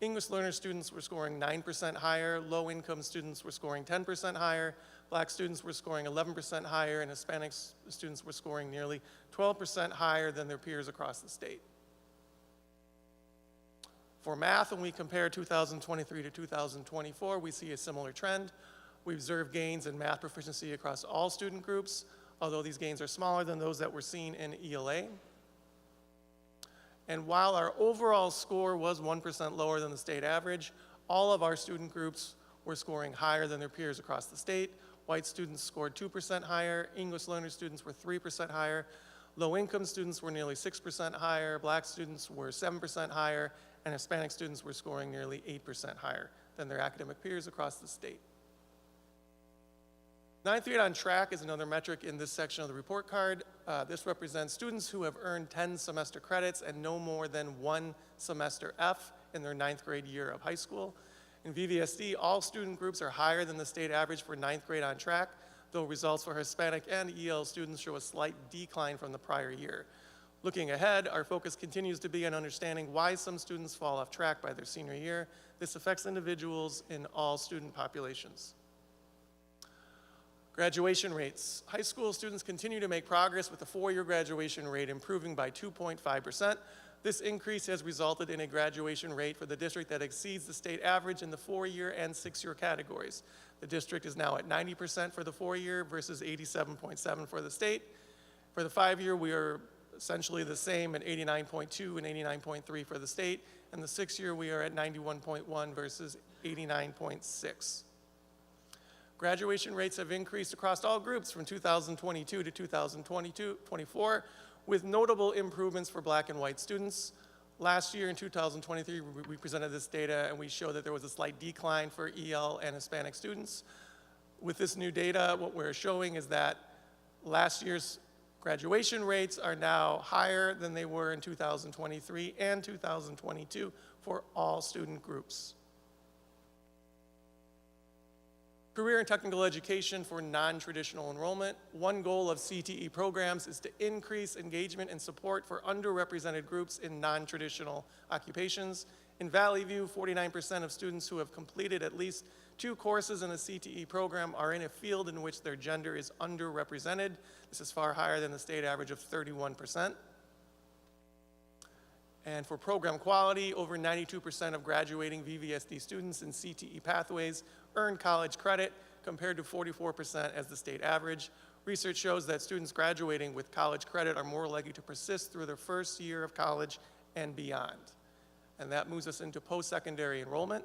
English learner students were scoring 9% higher, low-income students were scoring 10% higher, Black students were scoring 11% higher, and Hispanic students were scoring nearly 12% higher than their peers across the state. For math, when we compare 2023 to 2024, we see a similar trend. We observe gains in math proficiency across all student groups, although these gains are smaller than those that were seen in ELA. And while our overall score was 1% lower than the state average, all of our student groups were scoring higher than their peers across the state. White students scored 2% higher, English learner students were 3% higher, low-income students were nearly 6% higher, Black students were 7% higher, and Hispanic students were scoring nearly 8% higher than their academic peers across the state. 9th grade on track is another metric in this section of the report card. This represents students who have earned 10 semester credits and no more than 1 semester F in their 9th grade year of high school. In VVSD, all student groups are higher than the state average for 9th grade on track, though results for Hispanic and EL students show a slight decline from the prior year. Looking ahead, our focus continues to be on understanding why some students fall off track by their senior year. This affects individuals in all student populations. Graduation rates. High school students continue to make progress with the four-year graduation rate improving by 2.5%. This increase has resulted in a graduation rate for the district that exceeds the state average in the 4-year and 6-year categories. The district is now at 90% for the 4-year versus 87.7% for the state. For the 5-year, we are essentially the same at 89.2 and 89.3 for the state, and the 6-year we are at 91.1 versus 89.6. Graduation rates have increased across all groups from 2022 to 2024, with notable improvements for black and white students. Last year in 2023, we presented this data and we showed that there was a slight decline for EL and Hispanic students. With this new data, what we're showing is that last year's graduation rates are now higher than they were in 2023 and 2022 for all student groups. Career and technical education for non-traditional enrollment. One goal of CTE programs is to increase engagement and support for underrepresented groups in non-traditional occupations. In Valley View, 49% of students who have completed at least 2 courses in a CTE program are in a field in which their gender is underrepresented. This is far higher than the state average of 31%. And for program quality, over 92% of graduating VVSD students in CTE pathways earn college credit, compared to 44% as the state average. Research shows that students graduating with college credit are more likely to persist through their first year of college and beyond. And that moves us into post-secondary enrollment.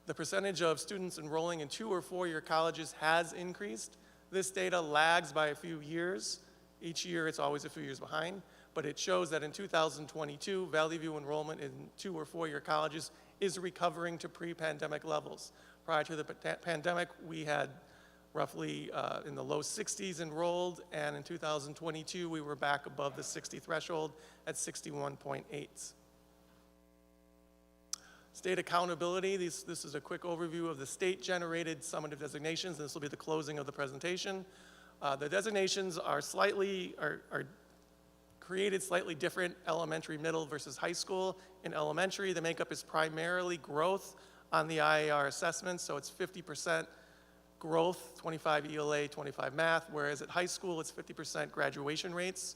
The percentage of students enrolling in 2- or 4-year colleges has increased. This data lags by a few years. Each year it's always a few years behind, but it shows that in 2022, Valley View enrollment in 2- or 4-year colleges is recovering to pre-pandemic levels. Prior to the pandemic, we had roughly in the low 60s enrolled, and in 2022, we were back above the 60 threshold at 61.8. State accountability, this is a quick overview of the state-generated summative designations, and this will be the closing of the presentation. The designations are created slightly different elementary, middle versus high school. In elementary, the makeup is primarily growth on the IAR assessment, so it's 50% growth, 25 ELA, 25 math, whereas at high school it's 50% graduation rates.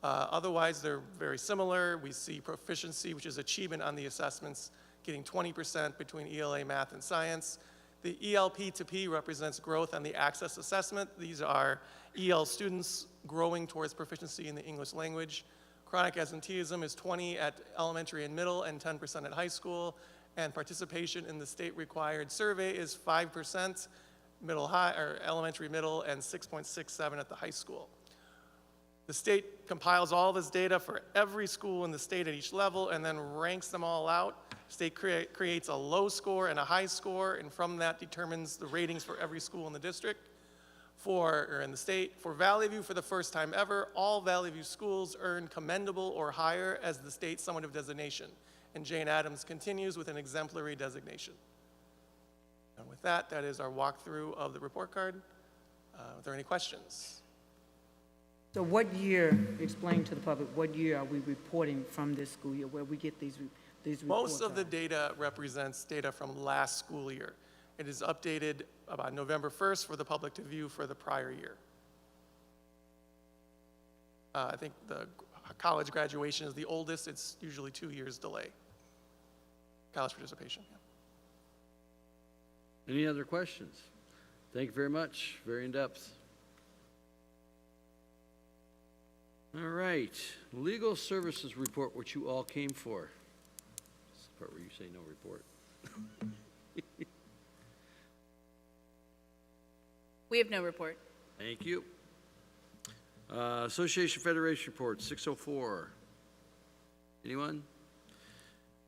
Otherwise, they're very similar. We see proficiency, which is achievement on the assessments, getting 20% between ELA, math, and science. The ELP to P represents growth on the access assessment. These are EL students growing towards proficiency in the English language. Chronic absenteeism is 20 at elementary and middle and 10% at high school. And participation in the state required survey is 5% elementary, middle, and 6.67 at the high school. The state compiles all this data for every school in the state at each level and then ranks them all out. State creates a low score and a high score, and from that determines the ratings for every school in the district or in the state. For Valley View, for the first time ever, all Valley View schools earn commendable or higher as the state summative designation. And Jane Addams continues with an exemplary designation. And with that, that is our walkthrough of the report card. Are there any questions? So what year, explain to the public, what year are we reporting from this school year, where we get these reports? Most of the data represents data from last school year. It is updated about November 1st for the public to view for the prior year. I think the college graduation is the oldest. It's usually 2 years delay. College participation. Yeah. Any other questions? Thank you very much. Very in-depth. All right. Legal services report, which you all came for. This is the part where you say no report. We have no report. Thank you. Association Federation report, 604. Anyone?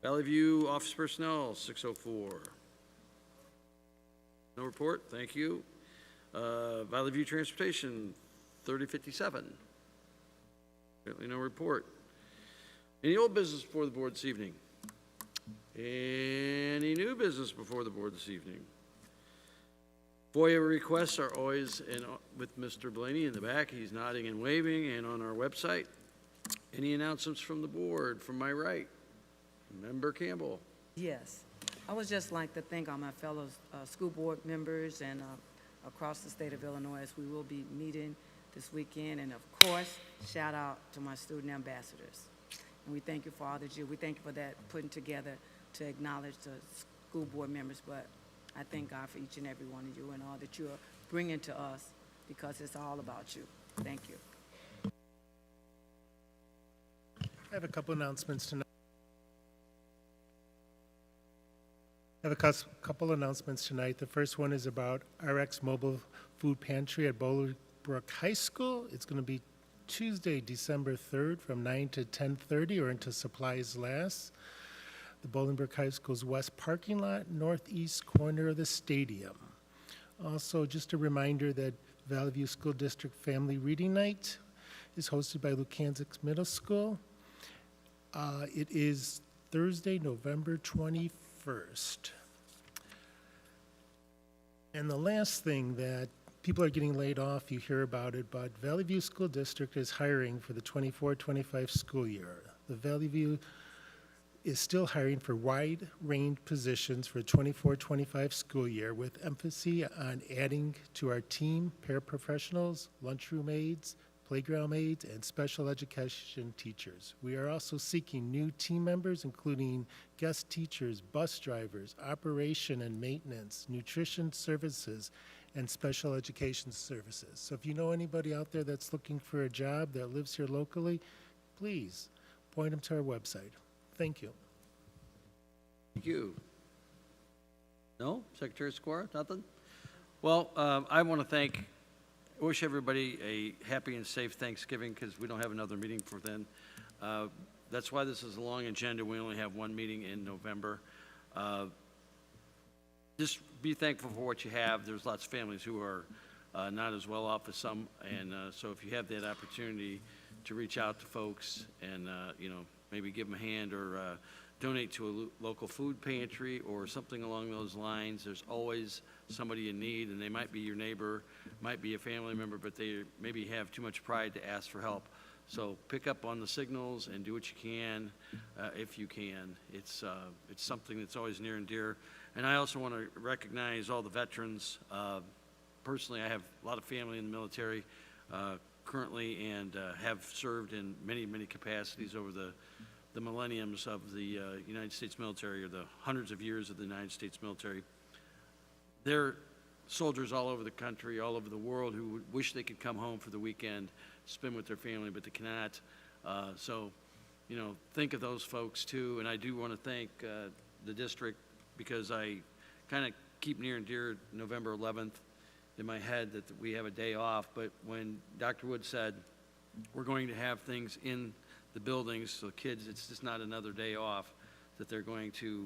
Valley View office personnel, 604. No report, thank you. Valley View transportation, 3057. Apparently no report. Any old business before the board this evening? Any new business before the board this evening? FOIA requests are always with Mr. Blaney in the back. He's nodding and waving, and on our website. Any announcements from the board? From my right, Member Campbell. Yes. I would just like to thank all my fellow school board members and across the state of Illinois as we will be meeting this weekend. And of course, shout out to my student ambassadors. And we thank you for all that you, we thank you for that putting together to acknowledge the school board members. But I thank God for each and every one of you and all that you are bringing to us, because it's all about you. Thank you. I have a couple announcements tonight. The first one is about RX Mobile Food Pantry at Bolingbrook High School. It's going to be Tuesday, December 3rd from 9 to 10:30 or until supplies last. The Bolingbrook High School's west parking lot, northeast corner of the stadium. Also, just a reminder that Valley View School District Family Reading Night is hosted by Lukanzik Middle School. It is Thursday, November 21st. And the last thing, that people are getting laid off, you hear about it, but Valley View School District is hiring for the 24-25 school year. The Valley View is still hiring for wide-range positions for the 24-25 school year, with emphasis on adding to our team paraprofessionals, lunchroom aides, playground aides, and special education teachers. We are also seeking new team members, including guest teachers, bus drivers, operation and maintenance, nutrition services, and special education services. So if you know anybody out there that's looking for a job that lives here locally, please point them to our website. Thank you. Thank you. No? Secretary Sikora, nothing? Well, I want to wish everybody a happy and safe Thanksgiving, because we don't have another meeting for then. That's why this is a long agenda. We only have one meeting in November. Just be thankful for what you have. There's lots of families who are not as well off as some, and so if you have that opportunity to reach out to folks and maybe give them a hand, or donate to a local food pantry or something along those lines. There's always somebody in need, and they might be your neighbor, might be a family member, but they maybe have too much pride to ask for help. So pick up on the signals and do what you can, if you can. It's something that's always near and dear. And I also want to recognize all the veterans. Personally, I have a lot of family in the military currently, and have served in many, many capacities over the millenniums of the United States military, or the hundreds of years of the United States military. There are soldiers all over the country, all over the world, who would wish they could come home for the weekend, spend with their family, but they cannot. So, think of those folks too. And I do want to thank the district, because I kind of keep near and dear November 11th in my head, that we have a day off. But when Dr. Wood said we're going to have things in the buildings, so kids, it's just not another day off, that they're going to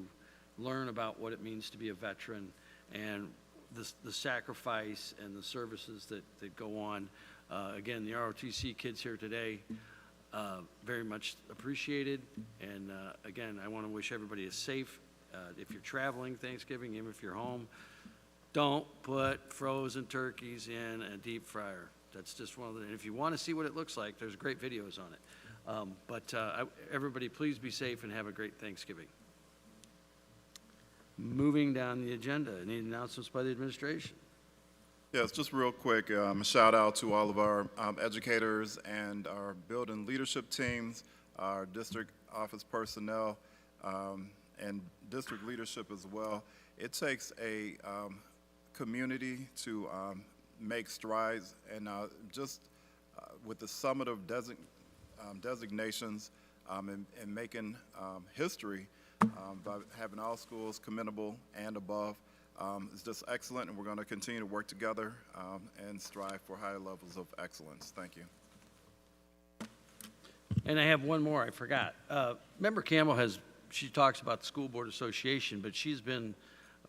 learn about what it means to be a veteran, and the sacrifice and the services that go on. Again, the ROTC kids here today, very much appreciated. And again, I want to wish everybody a safe, if you're traveling Thanksgiving, even if you're home, don't put frozen turkeys in a deep fryer. That's just one of the, and if you want to see what it looks like, there's great videos on it. Everybody, please be safe and have a great Thanksgiving. Moving down the agenda, any announcements by the administration? Yes, just real quick, a shout out to all of our educators and our building leadership teams, our district office personnel, and district leadership as well. It takes a community to make strides, and just with the summit of designations and making history by having all schools commendable and above, is just excellent, and we're going to continue to work together and strive for higher levels of excellence. Thank you. And I have one more, I forgot. Member Campbell she talks about the School Board Association, but she's been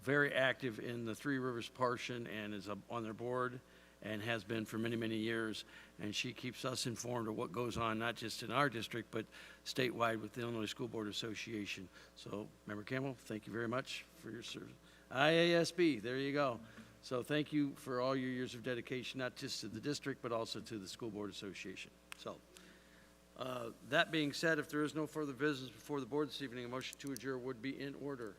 very active in the Three Rivers portion and is on their board, and has been for many, many years. And she keeps us informed of what goes on, not just in our district, but statewide with the Illinois School Board Association. So, Member Campbell, thank you very much for your service. IASB, there you go. So thank you for all your years of dedication, not just to the district, but also to the School Board Association. So, that being said, if there is no further business before the board this evening, a motion to adjourn would be in order.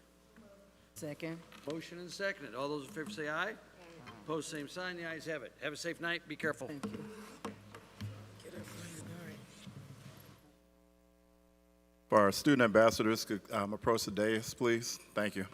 Second. Motion and seconded. All those in favor say aye. Opposed, same sign. The ayes have it. Have a safe night. Be careful. For our student ambassadors, could approach the dais, please. Thank you.